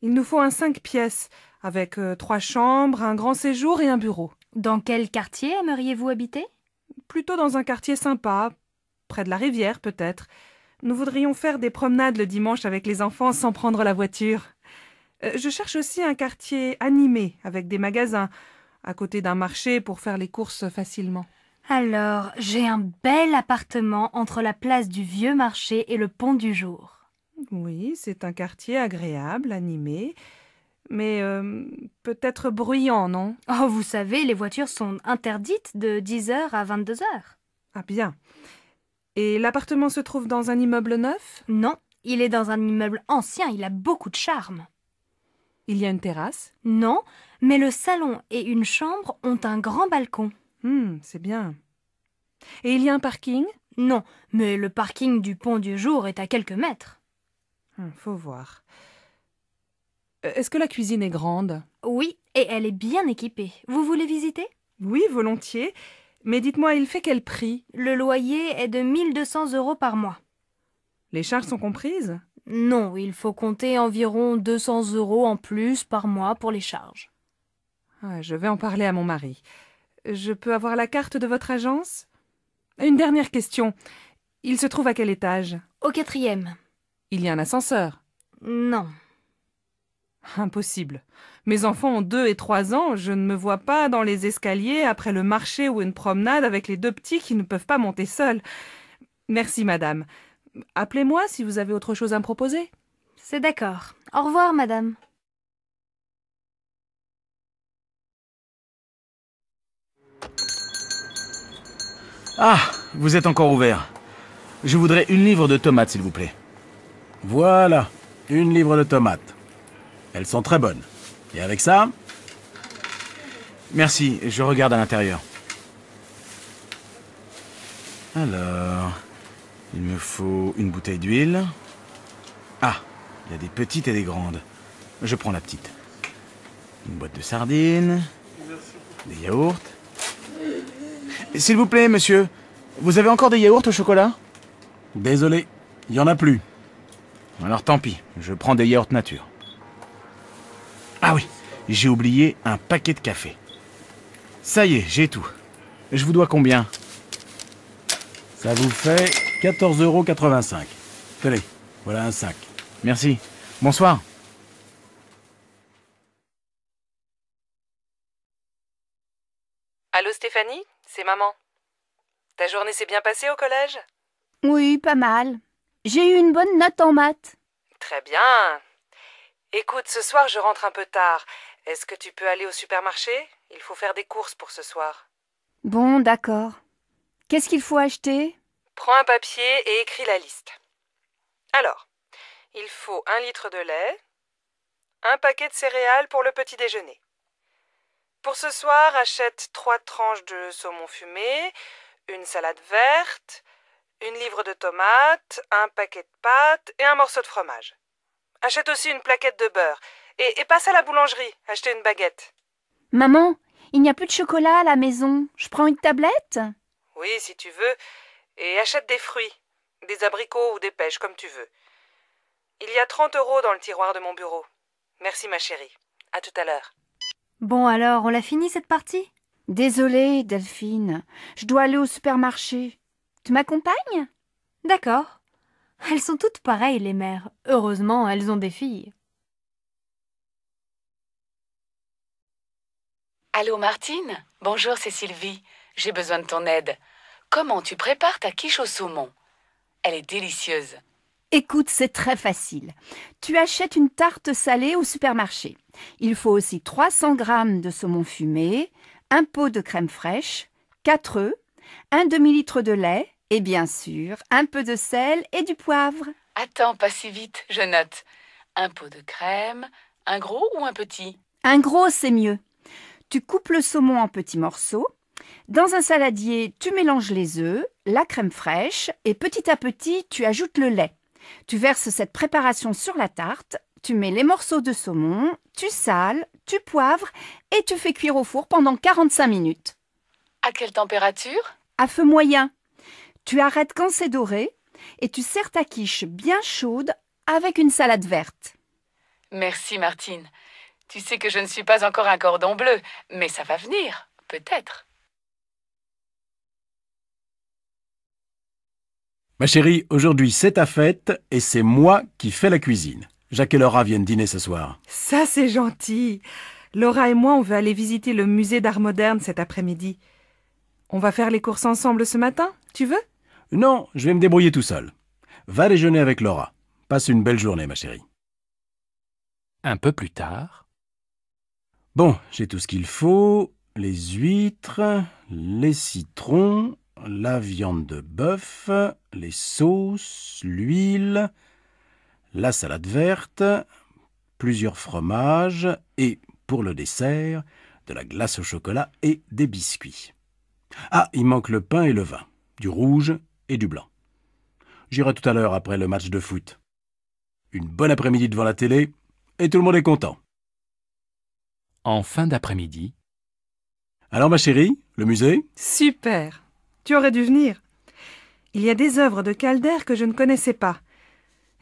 Il nous faut un 5 pièces, avec 3 chambres, un grand séjour et un bureau. Dans quel quartier aimeriez-vous habiter? Plutôt dans un quartier sympa, près de la rivière peut-être. Nous voudrions faire des promenades le dimanche avec les enfants sans prendre la voiture. Je cherche aussi un quartier animé, avec des magasins, à côté d'un marché pour faire les courses facilement. Alors, j'ai un bel appartement entre la place du Vieux Marché et le Pont du Jour. Oui, c'est un quartier agréable, animé, mais peut-être bruyant, non? Oh, vous savez, les voitures sont interdites de 10h à 22h. Ah bien. Et l'appartement se trouve dans un immeuble neuf? Non, il est dans un immeuble ancien, il a beaucoup de charme. Il y a une terrasse? Non, mais le salon et une chambre ont un grand balcon. C'est bien. Et il y a un parking? Non, mais le parking du Pont du Jour est à quelques mètres. Faut voir. Est-ce que la cuisine est grande? Oui, et elle est bien équipée. Vous voulez visiter? Oui, volontiers. Mais dites-moi, il fait quel prix? Le loyer est de 1 200 € par mois. Les charges sont comprises? Non, il faut compter environ 200 € en plus par mois pour les charges. Je vais en parler à mon mari. Je peux avoir la carte de votre agence? Une dernière question. Il se trouve à quel étage? Au 4e. Il y a un ascenseur? Non. Impossible. Mes enfants ont 2 et 3 ans, je ne me vois pas dans les escaliers après le marché ou une promenade avec les 2 petits qui ne peuvent pas monter seuls. Merci, madame. Appelez-moi si vous avez autre chose à me proposer. C'est d'accord. Au revoir, madame. Ah, vous êtes encore ouvert. Je voudrais 1 livre de tomates, s'il vous plaît. Voilà, 1 livre de tomates. Elles sont très bonnes. Et avec ça? Merci, je regarde à l'intérieur. Alors, il me faut une bouteille d'huile. Ah, il y a des petites et des grandes. Je prends la petite. Une boîte de sardines. Des yaourts. S'il vous plaît, monsieur, vous avez encore des yaourts au chocolat? Désolé, il n'y en a plus. Alors tant pis, je prends des yaourts nature. Ah oui, j'ai oublié un paquet de café. Ça y est, j'ai tout. Je vous dois combien? Ça vous fait 14,85 €. Tenez, voilà un sac. Merci. Bonsoir. Allô Stéphanie, c'est maman. Ta journée s'est bien passée au collège? Oui, pas mal. J'ai eu une bonne note en maths. Très bien. Écoute, ce soir je rentre un peu tard. Est-ce que tu peux aller au supermarché? Il faut faire des courses pour ce soir. Bon, d'accord. Qu'est-ce qu'il faut acheter? Prends un papier et écris la liste. Alors, il faut 1 litre de lait, un paquet de céréales pour le petit déjeuner. Pour ce soir, achète 3 tranches de saumon fumé, une salade verte, 1 livre de tomates, un paquet de pâtes et un morceau de fromage. Achète aussi une plaquette de beurre et passe à la boulangerie, acheter une baguette. Maman, il n'y a plus de chocolat à la maison. Je prends une tablette? Oui, si tu veux. Et achète des fruits, des abricots ou des pêches, comme tu veux. Il y a 30 € dans le tiroir de mon bureau. Merci ma chérie. À tout à l'heure. Bon alors, on l'a fini cette partie? Désolée, Delphine. Je dois aller au supermarché. Tu m'accompagnes? D'accord. Elles sont toutes pareilles, les mères. Heureusement, elles ont des filles. Allô Martine? Bonjour, c'est Sylvie. J'ai besoin de ton aide. Comment tu prépares ta quiche au saumon? Elle est délicieuse. Écoute, c'est très facile. Tu achètes une tarte salée au supermarché. Il faut aussi 300 g de saumon fumé, un pot de crème fraîche, 4 œufs, un demi-litre de lait, Et bien sûr, un peu de sel et du poivre. Attends, pas si vite, je note. Un pot de crème, un gros ou un petit? Un gros, c'est mieux. Tu coupes le saumon en petits morceaux. Dans un saladier, tu mélanges les œufs, la crème fraîche et petit à petit, tu ajoutes le lait. Tu verses cette préparation sur la tarte, tu mets les morceaux de saumon, tu sales, tu poivres et tu fais cuire au four pendant 45 minutes. À quelle température? À feu moyen. Tu arrêtes quand c'est doré et tu sers ta quiche bien chaude avec une salade verte. Merci Martine. Tu sais que je ne suis pas encore un cordon bleu, mais ça va venir, peut-être. Ma chérie, aujourd'hui c'est ta fête et c'est moi qui fais la cuisine. Jacques et Laura viennent dîner ce soir. Ça, c'est gentil. Laura et moi, on veut aller visiter le musée d'art moderne cet après-midi. On va faire les courses ensemble ce matin, tu veux? Non, je vais me débrouiller tout seul. Va déjeuner avec Laura. Passe une belle journée, ma chérie. Un peu plus tard. Bon, j'ai tout ce qu'il faut. Les huîtres, les citrons, la viande de bœuf, les sauces, l'huile, la salade verte, plusieurs fromages et, pour le dessert, de la glace au chocolat et des biscuits. Ah, il manque le pain et le vin, du rouge et du blanc. J'irai tout à l'heure après le match de foot. Une bonne après-midi devant la télé et tout le monde est content. En fin d'après-midi. Alors ma chérie, le musée? Super. Tu aurais dû venir. Il y a des œuvres de Calder que je ne connaissais pas.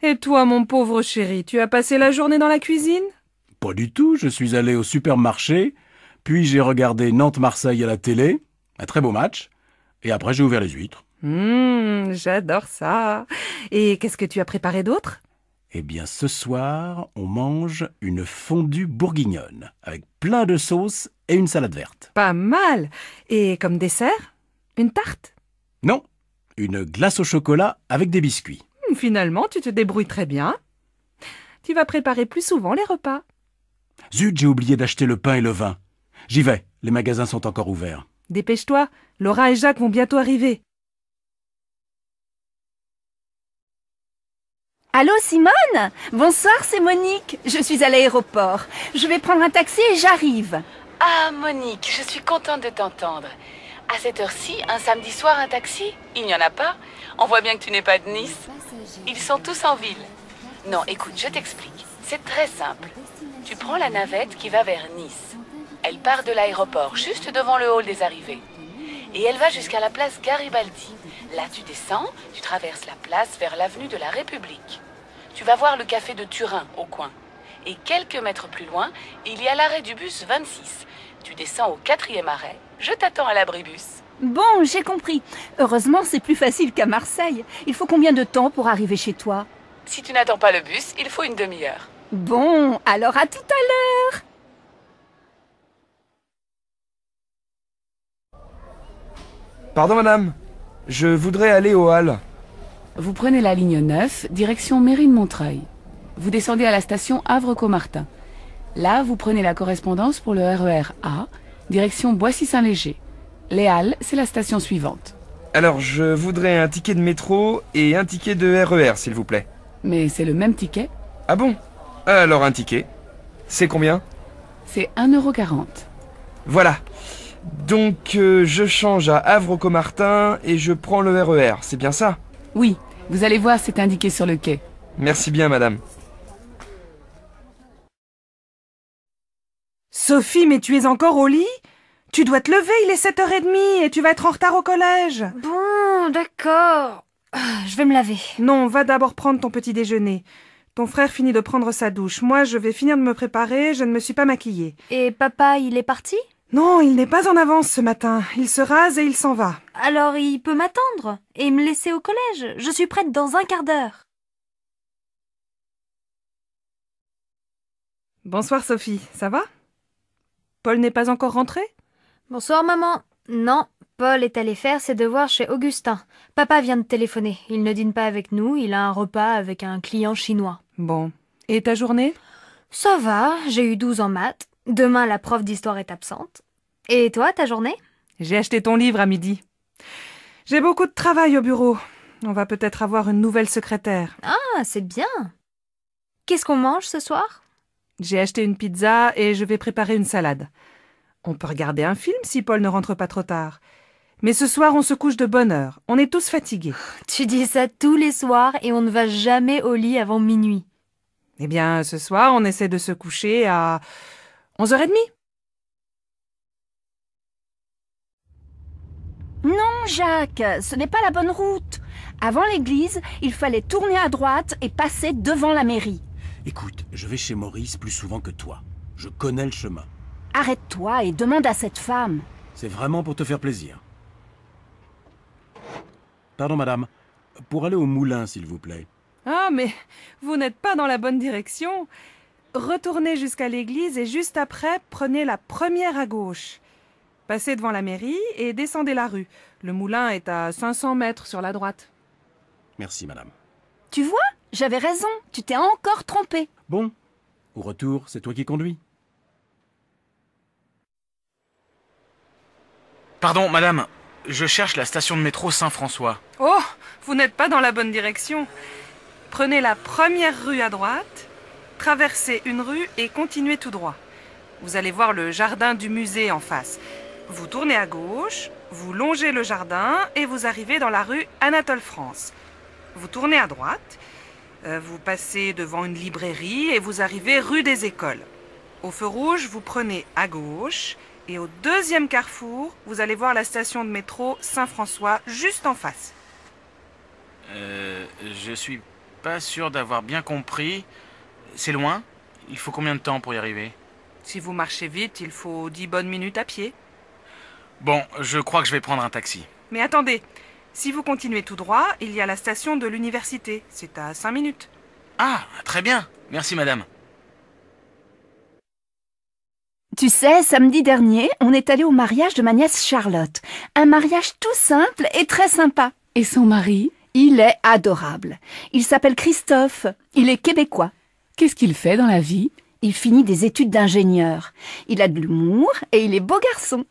Et toi, mon pauvre chéri, tu as passé la journée dans la cuisine? Pas du tout, je suis allé au supermarché, puis j'ai regardé Nantes-Marseille à la télé, un très beau match, et après j'ai ouvert les huîtres. J'adore ça. Et qu'est-ce que tu as préparé d'autre? Eh bien, ce soir, on mange une fondue bourguignonne, avec plein de sauces et une salade verte. Pas mal. Et comme dessert? Une tarte? Non, une glace au chocolat avec des biscuits. Finalement, tu te débrouilles très bien. Tu vas préparer plus souvent les repas. Zut, j'ai oublié d'acheter le pain et le vin. J'y vais, les magasins sont encore ouverts. Dépêche-toi, Laura et Jacques vont bientôt arriver. Allô Simone? Bonsoir, c'est Monique. Je suis à l'aéroport. Je vais prendre un taxi et j'arrive. Ah Monique, je suis contente de t'entendre. À cette heure-ci, un samedi soir, un taxi? Il n'y en a pas? On voit bien que tu n'es pas de Nice. Ils sont tous en ville. Non, écoute, je t'explique. C'est très simple. Tu prends la navette qui va vers Nice. Elle part de l'aéroport, juste devant le hall des arrivées. Et elle va jusqu'à la place Garibaldi. Là, tu descends, tu traverses la place vers l'avenue de la République. Tu vas voir le café de Turin, au coin. Et quelques mètres plus loin, il y a l'arrêt du bus 26. Tu descends au 4e arrêt. Je t'attends à l'abribus. Bon, j'ai compris. Heureusement, c'est plus facile qu'à Marseille. Il faut combien de temps pour arriver chez toi? Si tu n'attends pas le bus, il faut une demi-heure. Bon, alors à tout à l'heure. Pardon madame, je voudrais aller au hall. Vous prenez la ligne 9, direction Mairie de Montreuil. Vous descendez à la station Havre-Caumartin. Là, vous prenez la correspondance pour le RER A, direction Boissy-Saint-Léger. Les Halles, c'est la station suivante. Alors, je voudrais un ticket de métro et un ticket de RER, s'il vous plaît. Mais c'est le même ticket. Ah bon? Alors un ticket. C'est combien? C'est 1,40 €. Voilà. Donc, je change à Havre-Caumartin et je prends le RER, c'est bien ça? Oui, vous allez voir, c'est indiqué sur le quai. Merci bien, madame. Sophie, mais tu es encore au lit? Tu dois te lever, il est 7h30 et tu vas être en retard au collège. Bon, d'accord. Je vais me laver. Non, va d'abord prendre ton petit déjeuner. Ton frère finit de prendre sa douche. Moi, je vais finir de me préparer, je ne me suis pas maquillée. Et papa, il est parti? Non, il n'est pas en avance ce matin. Il se rase et il s'en va. Alors il peut m'attendre et me laisser au collège. Je suis prête dans un quart d'heure. Bonsoir Sophie, ça va? Paul n'est pas encore rentré? Bonsoir maman. Non, Paul est allé faire ses devoirs chez Augustin. Papa vient de téléphoner. Il ne dîne pas avec nous, il a un repas avec un client chinois. Bon. Et ta journée? Ça va, j'ai eu 12 en maths. Demain, la prof d'histoire est absente. Et toi, ta journée? J'ai acheté ton livre à midi. J'ai beaucoup de travail au bureau. On va peut-être avoir une nouvelle secrétaire. Ah, c'est bien. Qu'est-ce qu'on mange ce soir? J'ai acheté une pizza et je vais préparer une salade. On peut regarder un film si Paul ne rentre pas trop tard. Mais ce soir, on se couche de bonne heure. On est tous fatigués. Tu dis ça tous les soirs et on ne va jamais au lit avant minuit. Eh bien, ce soir, on essaie de se coucher à 11h30. Non, Jacques, ce n'est pas la bonne route. Avant l'église, il fallait tourner à droite et passer devant la mairie. Écoute, je vais chez Maurice plus souvent que toi. Je connais le chemin. Arrête-toi et demande à cette femme. C'est vraiment pour te faire plaisir. Pardon, madame. Pour aller au moulin, s'il vous plaît. Ah, mais vous n'êtes pas dans la bonne direction. Retournez jusqu'à l'église et juste après, prenez la première à gauche. Passez devant la mairie et descendez la rue. Le moulin est à 500 mètres sur la droite. Merci, madame. Tu vois, j'avais raison. Tu t'es encore trompé. Bon, au retour, c'est toi qui conduis. Pardon, madame. Je cherche la station de métro Saint-François. Oh, vous n'êtes pas dans la bonne direction. Prenez la première rue à droite, traversez une rue et continuez tout droit. Vous allez voir le jardin du musée en face. Vous tournez à gauche, vous longez le jardin et vous arrivez dans la rue Anatole France. Vous tournez à droite, vous passez devant une librairie et vous arrivez rue des Écoles. Au feu rouge, vous prenez à gauche et au deuxième carrefour, vous allez voir la station de métro Saint-François juste en face. Je suis pas sûr d'avoir bien compris. C'est loin? Il faut combien de temps pour y arriver? Si vous marchez vite, il faut 10 bonnes minutes à pied. Bon, je crois que je vais prendre un taxi. Mais attendez, si vous continuez tout droit, il y a la station de l'université. C'est à 5 minutes. Ah, très bien. Merci, madame. Tu sais, samedi dernier, on est allé au mariage de ma nièce Charlotte. Un mariage tout simple et très sympa. Et son mari? Il est adorable. Il s'appelle Christophe. Il est québécois. Qu'est-ce qu'il fait dans la vie? Il finit des études d'ingénieur. Il a de l'humour et il est beau garçon.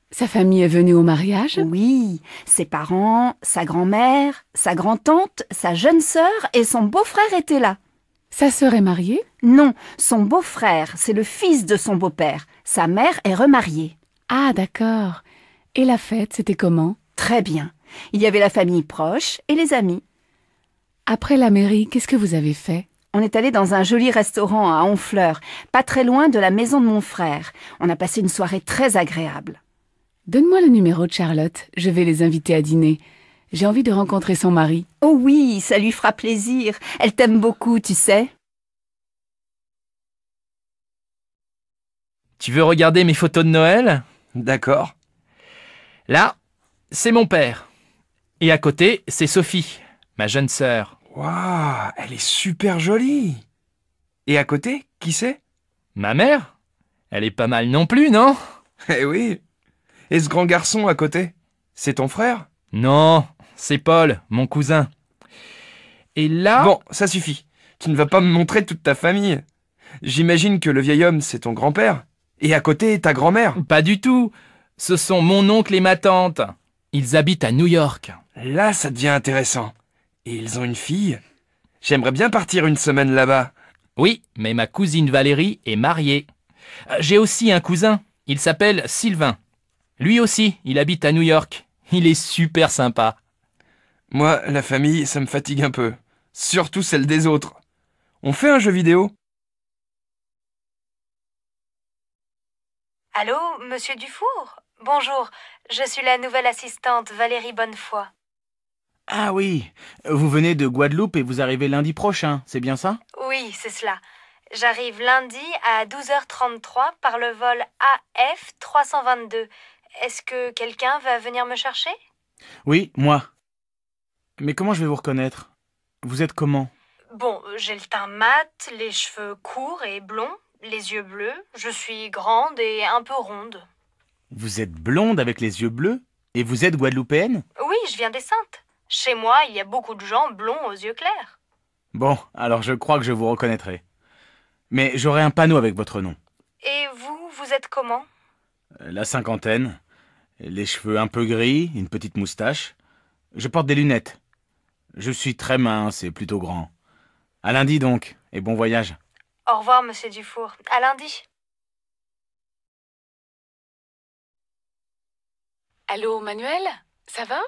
Sa famille est venue au mariage? Oui, ses parents, sa grand-mère, sa grand-tante, sa jeune sœur et son beau-frère étaient là. Sa sœur est mariée? Non, son beau-frère, c'est le fils de son beau-père. Sa mère est remariée. Ah, d'accord. Et la fête, c'était comment? Très bien. Il y avait la famille proche et les amis. Après la mairie, qu'est-ce que vous avez fait? On est allé dans un joli restaurant à Honfleur, pas très loin de la maison de mon frère. On a passé une soirée très agréable. Donne-moi le numéro de Charlotte, je vais les inviter à dîner. J'ai envie de rencontrer son mari. Oh oui, ça lui fera plaisir. Elle t'aime beaucoup, tu sais. Tu veux regarder mes photos de Noël? D'accord. Là, c'est mon père. Et à côté, c'est Sophie, ma jeune sœur. Waouh, elle est super jolie. Et à côté, qui c'est? Ma mère? Elle est pas mal non plus, non? Eh oui. Et ce grand garçon à côté, c'est ton frère? Non, c'est Paul, mon cousin. Et là... Bon, ça suffit. Tu ne vas pas me montrer toute ta famille. J'imagine que le vieil homme, c'est ton grand-père. Et à côté, ta grand-mère. Pas du tout. Ce sont mon oncle et ma tante. Ils habitent à New York. Là, ça devient intéressant. Et ils ont une fille? J'aimerais bien partir une semaine là-bas. Oui, mais ma cousine Valérie est mariée. J'ai aussi un cousin. Il s'appelle Sylvain. Lui aussi, il habite à New York. Il est super sympa. Moi, la famille, ça me fatigue un peu. Surtout celle des autres. On fait un jeu vidéo? Allô, monsieur Dufour? Bonjour, je suis la nouvelle assistante Valérie Bonnefoy. Ah oui, vous venez de Guadeloupe et vous arrivez lundi prochain, c'est bien ça? Oui, c'est cela. J'arrive lundi à 12h33 par le vol AF 322. Est-ce que quelqu'un va venir me chercher? Oui, moi. Mais comment je vais vous reconnaître? Vous êtes comment? Bon, j'ai le teint mat, les cheveux courts et blonds, les yeux bleus. Je suis grande et un peu ronde. Vous êtes blonde avec les yeux bleus? Et vous êtes guadeloupéenne? Oui, je viens des Saintes. Chez moi, il y a beaucoup de gens blonds aux yeux clairs. Bon, alors je crois que je vous reconnaîtrai. Mais j'aurai un panneau avec votre nom. Et vous êtes comment? La cinquantaine, les cheveux un peu gris, une petite moustache. Je porte des lunettes. Je suis très mince et plutôt grand. À lundi donc, et bon voyage. Au revoir, monsieur Dufour. À lundi. Allô, Manuel? Ça va?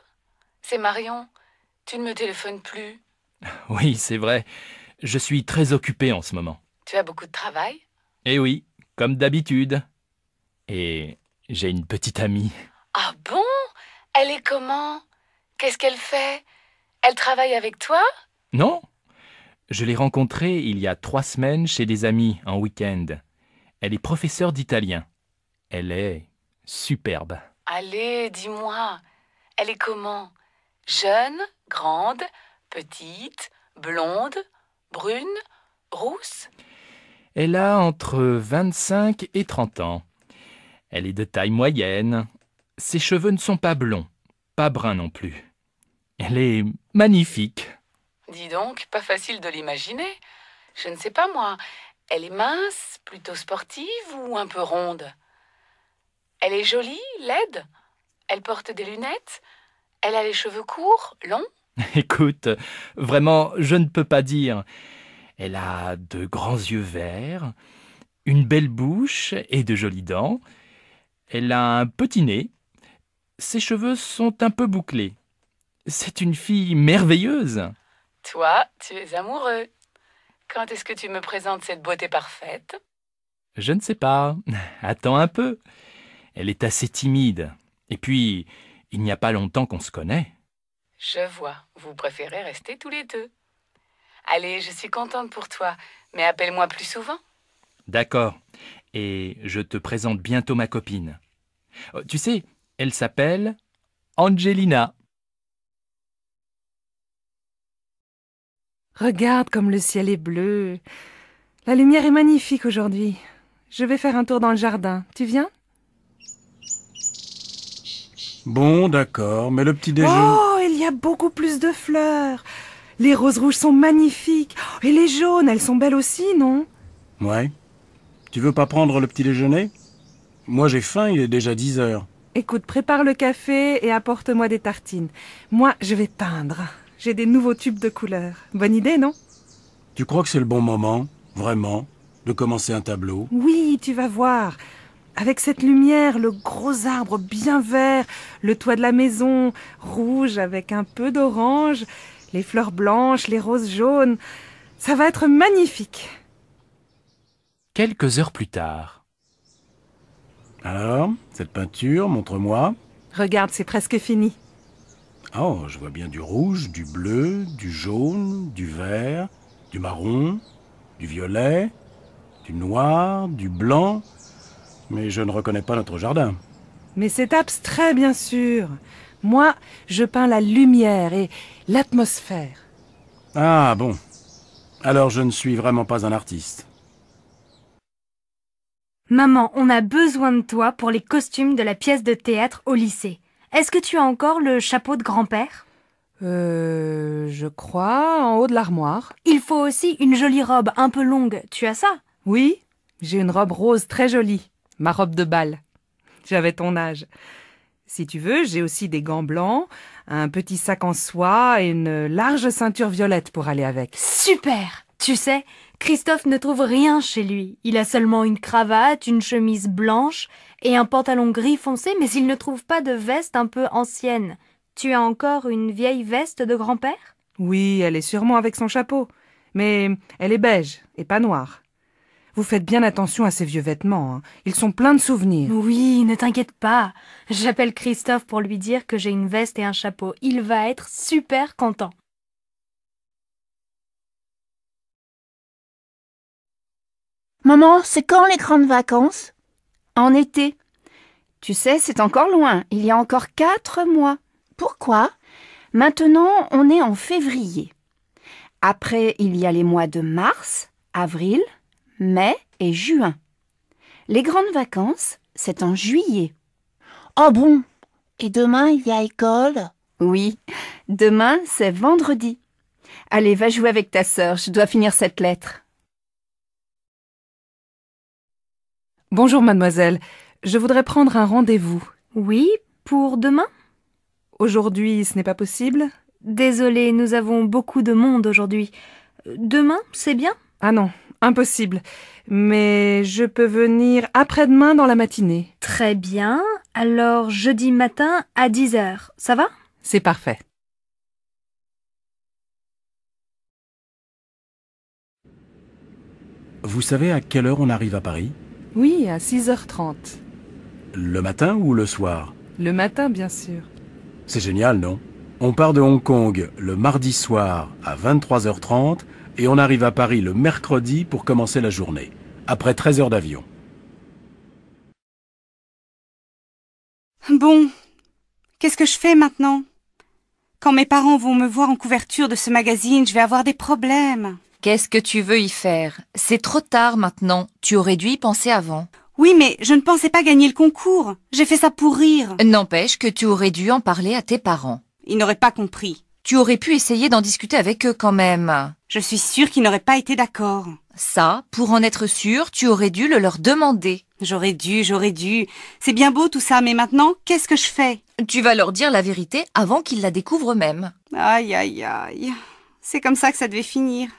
C'est Marion. Tu ne me téléphones plus. Oui, c'est vrai. Je suis très occupé en ce moment. Tu as beaucoup de travail? Eh oui, comme d'habitude. Et j'ai une petite amie. Ah bon? Elle est comment? Qu'est-ce qu'elle fait? Elle travaille avec toi? Non, je l'ai rencontrée il y a 3 semaines chez des amis en week-end. Elle est professeure d'italien. Elle est superbe. Allez, dis-moi. Elle est comment? Jeune, grande, petite, blonde, brune, rousse? Elle a entre 25 et 30 ans. Elle est de taille moyenne. Ses cheveux ne sont pas blonds, pas bruns non plus. Elle est magnifique. Dis donc, pas facile de l'imaginer. Je ne sais pas moi. Elle est mince, plutôt sportive ou un peu ronde? Elle est jolie, laide? Elle porte des lunettes? Elle a les cheveux courts, longs? Écoute, vraiment, je ne peux pas dire. Elle a de grands yeux verts, une belle bouche et de jolies dents. Elle a un petit nez. Ses cheveux sont un peu bouclés. C'est une fille merveilleuse. Toi, tu es amoureux. Quand est-ce que tu me présentes cette beauté parfaite? Je ne sais pas. Attends un peu. Elle est assez timide. Et puis, il n'y a pas longtemps qu'on se connaît. Je vois. Vous préférez rester tous les deux. Allez, je suis contente pour toi, mais appelle-moi plus souvent. D'accord. Et je te présente bientôt ma copine. Tu sais, elle s'appelle Angelina. Regarde comme le ciel est bleu. La lumière est magnifique aujourd'hui. Je vais faire un tour dans le jardin. Tu viens? Bon, d'accord, mais le petit déjeuner... Oh, il y a beaucoup plus de fleurs. Les roses rouges sont magnifiques. Et les jaunes, elles sont belles aussi, non? Ouais. Tu veux pas prendre le petit déjeuner? Moi j'ai faim, il est déjà 10 heures. Écoute, prépare le café et apporte-moi des tartines. Moi, je vais peindre. J'ai des nouveaux tubes de couleurs. Bonne idée, non? Tu crois que c'est le bon moment, vraiment, de commencer un tableau? Oui, tu vas voir. Avec cette lumière, le gros arbre bien vert, le toit de la maison, rouge avec un peu d'orange, les fleurs blanches, les roses jaunes, ça va être magnifique. Quelques heures plus tard. Alors, cette peinture, montre-moi. Regarde, c'est presque fini. Oh, je vois bien du rouge, du bleu, du jaune, du vert, du marron, du violet, du noir, du blanc, mais je ne reconnais pas notre jardin. Mais c'est abstrait, bien sûr. Moi, je peins la lumière et l'atmosphère. Ah bon. Alors je ne suis vraiment pas un artiste. Maman, on a besoin de toi pour les costumes de la pièce de théâtre au lycée. Est-ce que tu as encore le chapeau de grand-père? Je crois, en haut de l'armoire. Il faut aussi une jolie robe un peu longue. Tu as ça? Oui, j'ai une robe rose très jolie. Ma robe de bal. J'avais ton âge. Si tu veux, j'ai aussi des gants blancs, un petit sac en soie et une large ceinture violette pour aller avec. Super! Tu sais, Christophe ne trouve rien chez lui. Il a seulement une cravate, une chemise blanche et un pantalon gris foncé, mais il ne trouve pas de veste un peu ancienne. Tu as encore une vieille veste de grand-père? Oui, elle est sûrement avec son chapeau. Mais elle est beige et pas noire. Vous faites bien attention à ces vieux vêtements, hein. Ils sont pleins de souvenirs. Oui, ne t'inquiète pas. J'appelle Christophe pour lui dire que j'ai une veste et un chapeau. Il va être super content. Maman, c'est quand les grandes vacances? En été. Tu sais, c'est encore loin. Il y a encore 4 mois. Pourquoi? Maintenant, on est en février. Après, il y a les mois de mars, avril, mai et juin. Les grandes vacances, c'est en juillet. Oh bon? Et demain, il y a école? Oui, demain, c'est vendredi. Allez, va jouer avec ta sœur, je dois finir cette lettre. Bonjour, mademoiselle. Je voudrais prendre un rendez-vous. Oui, pour demain? Aujourd'hui, ce n'est pas possible? Désolée, nous avons beaucoup de monde aujourd'hui. Demain, c'est bien? Ah non, impossible. Mais je peux venir après-demain dans la matinée. Très bien. Alors, jeudi matin à 10h, ça va? C'est parfait. Vous savez à quelle heure on arrive à Paris? Oui, à 6h30. Le matin ou le soir? Le matin, bien sûr. C'est génial, non? On part de Hong Kong le mardi soir à 23h30 et on arrive à Paris le mercredi pour commencer la journée, après 13 heures d'avion. Bon, qu'est-ce que je fais maintenant? Quand mes parents vont me voir en couverture de ce magazine, je vais avoir des problèmes. Qu'est-ce que tu veux y faire? C'est trop tard maintenant. Tu aurais dû y penser avant. Oui, mais je ne pensais pas gagner le concours. J'ai fait ça pour rire. N'empêche que tu aurais dû en parler à tes parents. Ils n'auraient pas compris. Tu aurais pu essayer d'en discuter avec eux quand même. Je suis sûre qu'ils n'auraient pas été d'accord. Ça, pour en être sûr, tu aurais dû le leur demander. J'aurais dû. C'est bien beau tout ça, mais maintenant, qu'est-ce que je fais? Tu vas leur dire la vérité avant qu'ils la découvrent eux-mêmes. Aïe, aïe, aïe. C'est comme ça que ça devait finir.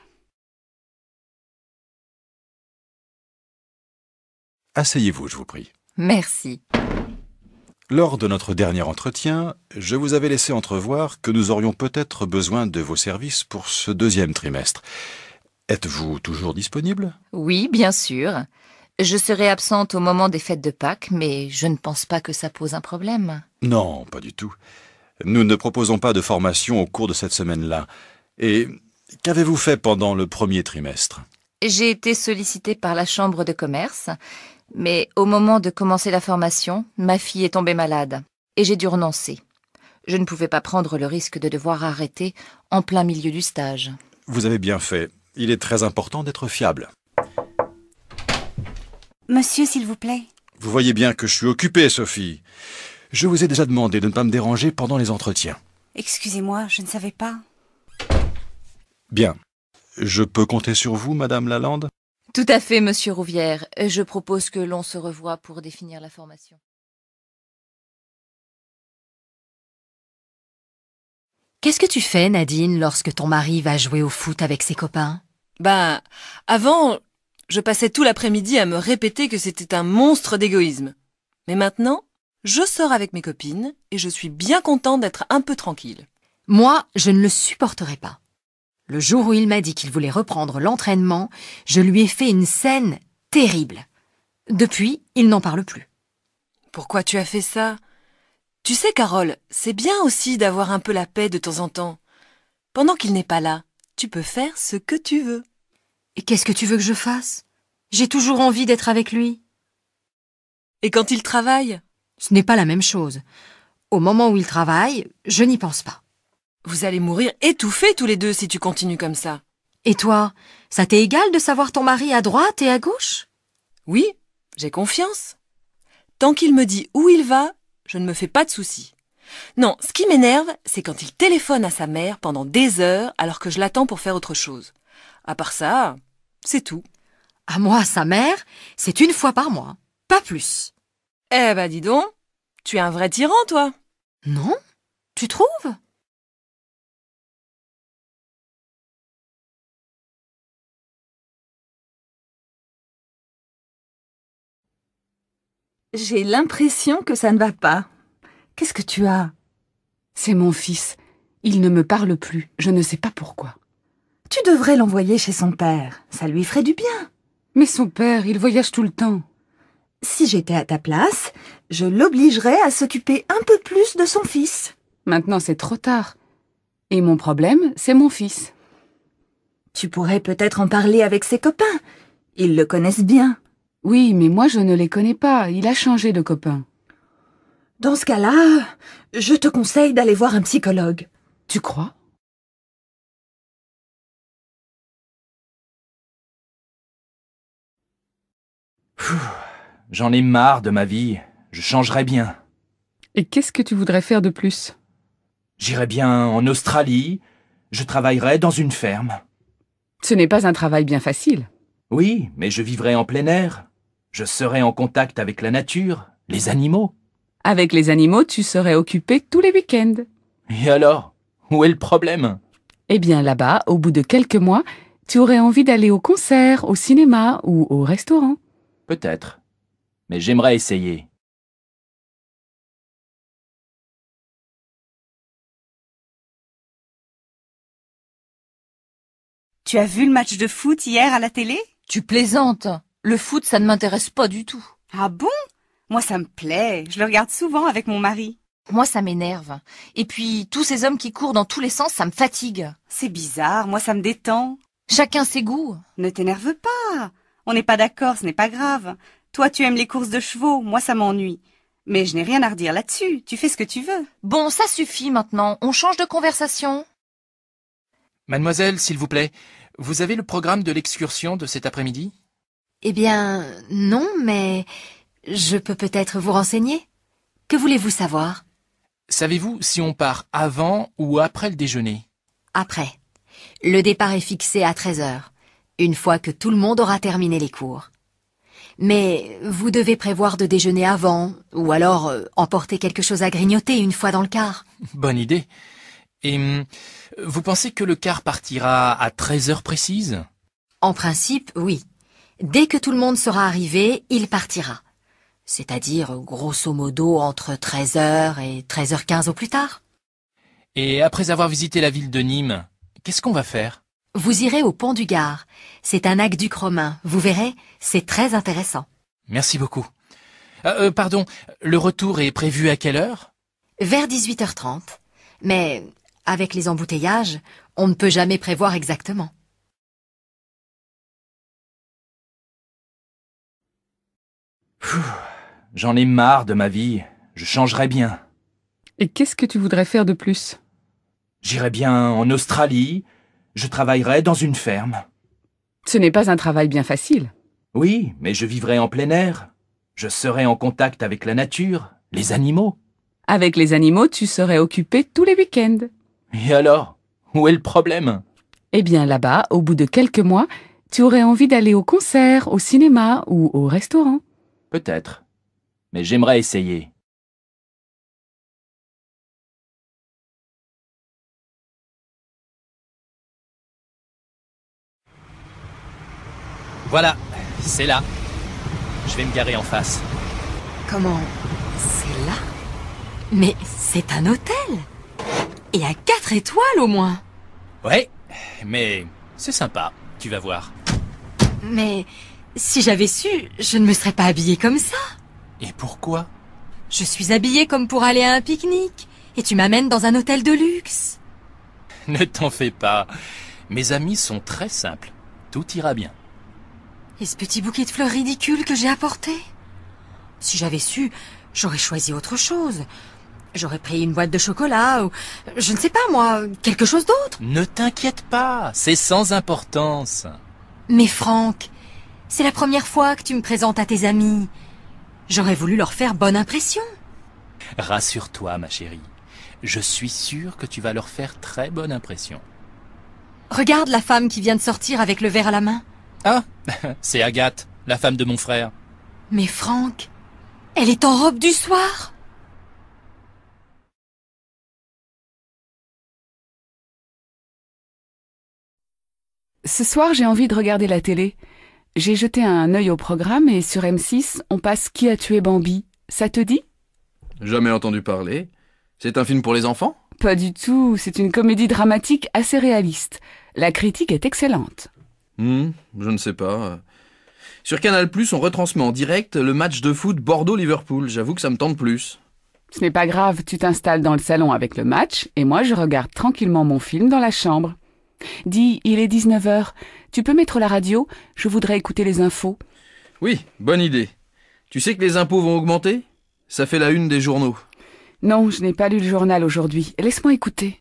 Asseyez-vous, je vous prie. Merci. Lors de notre dernier entretien, je vous avais laissé entrevoir que nous aurions peut-être besoin de vos services pour ce deuxième trimestre. Êtes-vous toujours disponible? Oui, bien sûr. Je serai absente au moment des fêtes de Pâques, mais je ne pense pas que ça pose un problème. Non, pas du tout. Nous ne proposons pas de formation au cours de cette semaine-là. Et qu'avez-vous fait pendant le premier trimestre? J'ai été sollicitée par la chambre de commerce, mais au moment de commencer la formation, ma fille est tombée malade et j'ai dû renoncer. Je ne pouvais pas prendre le risque de devoir arrêter en plein milieu du stage. Vous avez bien fait. Il est très important d'être fiable. Monsieur, s'il vous plaît. Vous voyez bien que je suis occupé, Sophie. Je vous ai déjà demandé de ne pas me déranger pendant les entretiens. Excusez-moi, je ne savais pas. Bien. Je peux compter sur vous, Madame Lalande? Tout à fait, Monsieur Rouvière. Je propose que l'on se revoie pour définir la formation. Qu'est-ce que tu fais, Nadine, lorsque ton mari va jouer au foot avec ses copains? Ben, avant, je passais tout l'après-midi à me répéter que c'était un monstre d'égoïsme. Mais maintenant, je sors avec mes copines et je suis bien contente d'être un peu tranquille. Moi, je ne le supporterai pas. Le jour où il m'a dit qu'il voulait reprendre l'entraînement, je lui ai fait une scène terrible. Depuis, il n'en parle plus. Pourquoi tu as fait ça? Tu sais, Carole, c'est bien aussi d'avoir un peu la paix de temps en temps. Pendant qu'il n'est pas là, tu peux faire ce que tu veux. Et qu'est-ce que tu veux que je fasse? J'ai toujours envie d'être avec lui. Et quand il travaille? Ce n'est pas la même chose. Au moment où il travaille, je n'y pense pas. Vous allez mourir étouffés tous les deux si tu continues comme ça. Et toi, ça t'est égal de savoir ton mari à droite et à gauche? Oui, j'ai confiance. Tant qu'il me dit où il va, je ne me fais pas de soucis. Non, ce qui m'énerve, c'est quand il téléphone à sa mère pendant des heures alors que je l'attends pour faire autre chose. À part ça, c'est tout. À moi, sa mère, c'est une fois par mois, pas plus. Eh ben dis donc, tu es un vrai tyran, toi. Non? Tu trouves? J'ai l'impression que ça ne va pas. Qu'est-ce que tu as? C'est mon fils. Il ne me parle plus. Je ne sais pas pourquoi. Tu devrais l'envoyer chez son père. Ça lui ferait du bien. Mais son père, il voyage tout le temps. Si j'étais à ta place, je l'obligerais à s'occuper un peu plus de son fils. Maintenant, c'est trop tard. Et mon problème, c'est mon fils. Tu pourrais peut-être en parler avec ses copains. Ils le connaissent bien. Oui, mais moi, je ne les connais pas. Il a changé de copain. Dans ce cas-là, je te conseille d'aller voir un psychologue. Tu crois? J'en ai marre de ma vie. Je changerais bien. Et qu'est-ce que tu voudrais faire de plus? J'irais bien en Australie. Je travaillerais dans une ferme. Ce n'est pas un travail bien facile. Oui, mais je vivrais en plein air. Je serais en contact avec la nature, les animaux. Avec les animaux, tu serais occupé tous les week-ends. Et alors? Où est le problème? Eh bien, là-bas, au bout de quelques mois, tu aurais envie d'aller au concert, au cinéma ou au restaurant. Peut-être. Mais j'aimerais essayer. Tu as vu le match de foot hier à la télé? Tu plaisantes. Le foot, ça ne m'intéresse pas du tout. Ah bon? Moi, ça me plaît. Je le regarde souvent avec mon mari. Moi, ça m'énerve. Et puis, tous ces hommes qui courent dans tous les sens, ça me fatigue. C'est bizarre, moi, ça me détend. Chacun ses goûts. Ne t'énerve pas. On n'est pas d'accord, ce n'est pas grave. Toi, tu aimes les courses de chevaux, moi, ça m'ennuie. Mais je n'ai rien à redire là-dessus. Tu fais ce que tu veux. Bon, ça suffit maintenant. On change de conversation. Mademoiselle, s'il vous plaît, vous avez le programme de l'excursion de cet après-midi? Eh bien, non, mais je peux peut-être vous renseigner. Que voulez-vous savoir? Savez-vous si on part avant ou après le déjeuner? Après. Le départ est fixé à 13h, une fois que tout le monde aura terminé les cours. Mais vous devez prévoir de déjeuner avant, ou alors emporter quelque chose à grignoter une fois dans le car. Bonne idée. Et vous pensez que le car partira à 13h précises? En principe, oui. Dès que tout le monde sera arrivé, il partira. C'est-à-dire, grosso modo, entre 13h et 13h15 au plus tard. Et après avoir visité la ville de Nîmes, qu'est-ce qu'on va faire? Vous irez au pont du Gard. C'est un aqueduc romain. Vous verrez, c'est très intéressant. Merci beaucoup. Pardon, le retour est prévu à quelle heure? Vers 18h30. Mais avec les embouteillages, on ne peut jamais prévoir exactement. J'en ai marre de ma vie. Je changerais bien. Et qu'est-ce que tu voudrais faire de plus? J'irais bien en Australie. Je travaillerais dans une ferme. Ce n'est pas un travail bien facile. Oui, mais je vivrais en plein air. Je serais en contact avec la nature, les animaux. Avec les animaux, tu serais occupé tous les week-ends. Et alors? Où est le problème? Eh bien, là-bas, au bout de quelques mois, tu aurais envie d'aller au concert, au cinéma ou au restaurant. Peut-être. Mais j'aimerais essayer. Voilà, c'est là. Je vais me garer en face. Comment? C'est là? Mais c'est un hôtel! Et à 4 étoiles au moins! Ouais, mais c'est sympa, tu vas voir. Mais si j'avais su, je ne me serais pas habillée comme ça. Et pourquoi? Je suis habillée comme pour aller à un pique-nique. Et tu m'amènes dans un hôtel de luxe. Ne t'en fais pas. Mes amis sont très simples. Tout ira bien. Et ce petit bouquet de fleurs ridicule que j'ai apporté? Si j'avais su, j'aurais choisi autre chose. J'aurais pris une boîte de chocolat ou, je ne sais pas moi, quelque chose d'autre. Ne t'inquiète pas, c'est sans importance. Mais Franck, c'est la première fois que tu me présentes à tes amis. J'aurais voulu leur faire bonne impression. Rassure-toi, ma chérie. Je suis sûr que tu vas leur faire très bonne impression. Regarde la femme qui vient de sortir avec le verre à la main. Ah, c'est Agathe, la femme de mon frère. Mais Franck, elle est en robe du soir. Ce soir, j'ai envie de regarder la télé. J'ai jeté un œil au programme et sur M6, on passe Qui a tué Bambi? Ça te dit? Jamais entendu parler. C'est un film pour les enfants? Pas du tout, c'est une comédie dramatique assez réaliste. La critique est excellente. Je ne sais pas. Sur Canal+, on retransmet en direct le match de foot Bordeaux-Liverpool. J'avoue que ça me tente plus. Ce n'est pas grave, tu t'installes dans le salon avec le match et moi je regarde tranquillement mon film dans la chambre. Dis, il est 19h. Tu peux mettre la radio? Je voudrais écouter les infos. Oui, bonne idée. Tu sais que les impôts vont augmenter? Ça fait la une des journaux. Non, je n'ai pas lu le journal aujourd'hui. Laisse-moi écouter.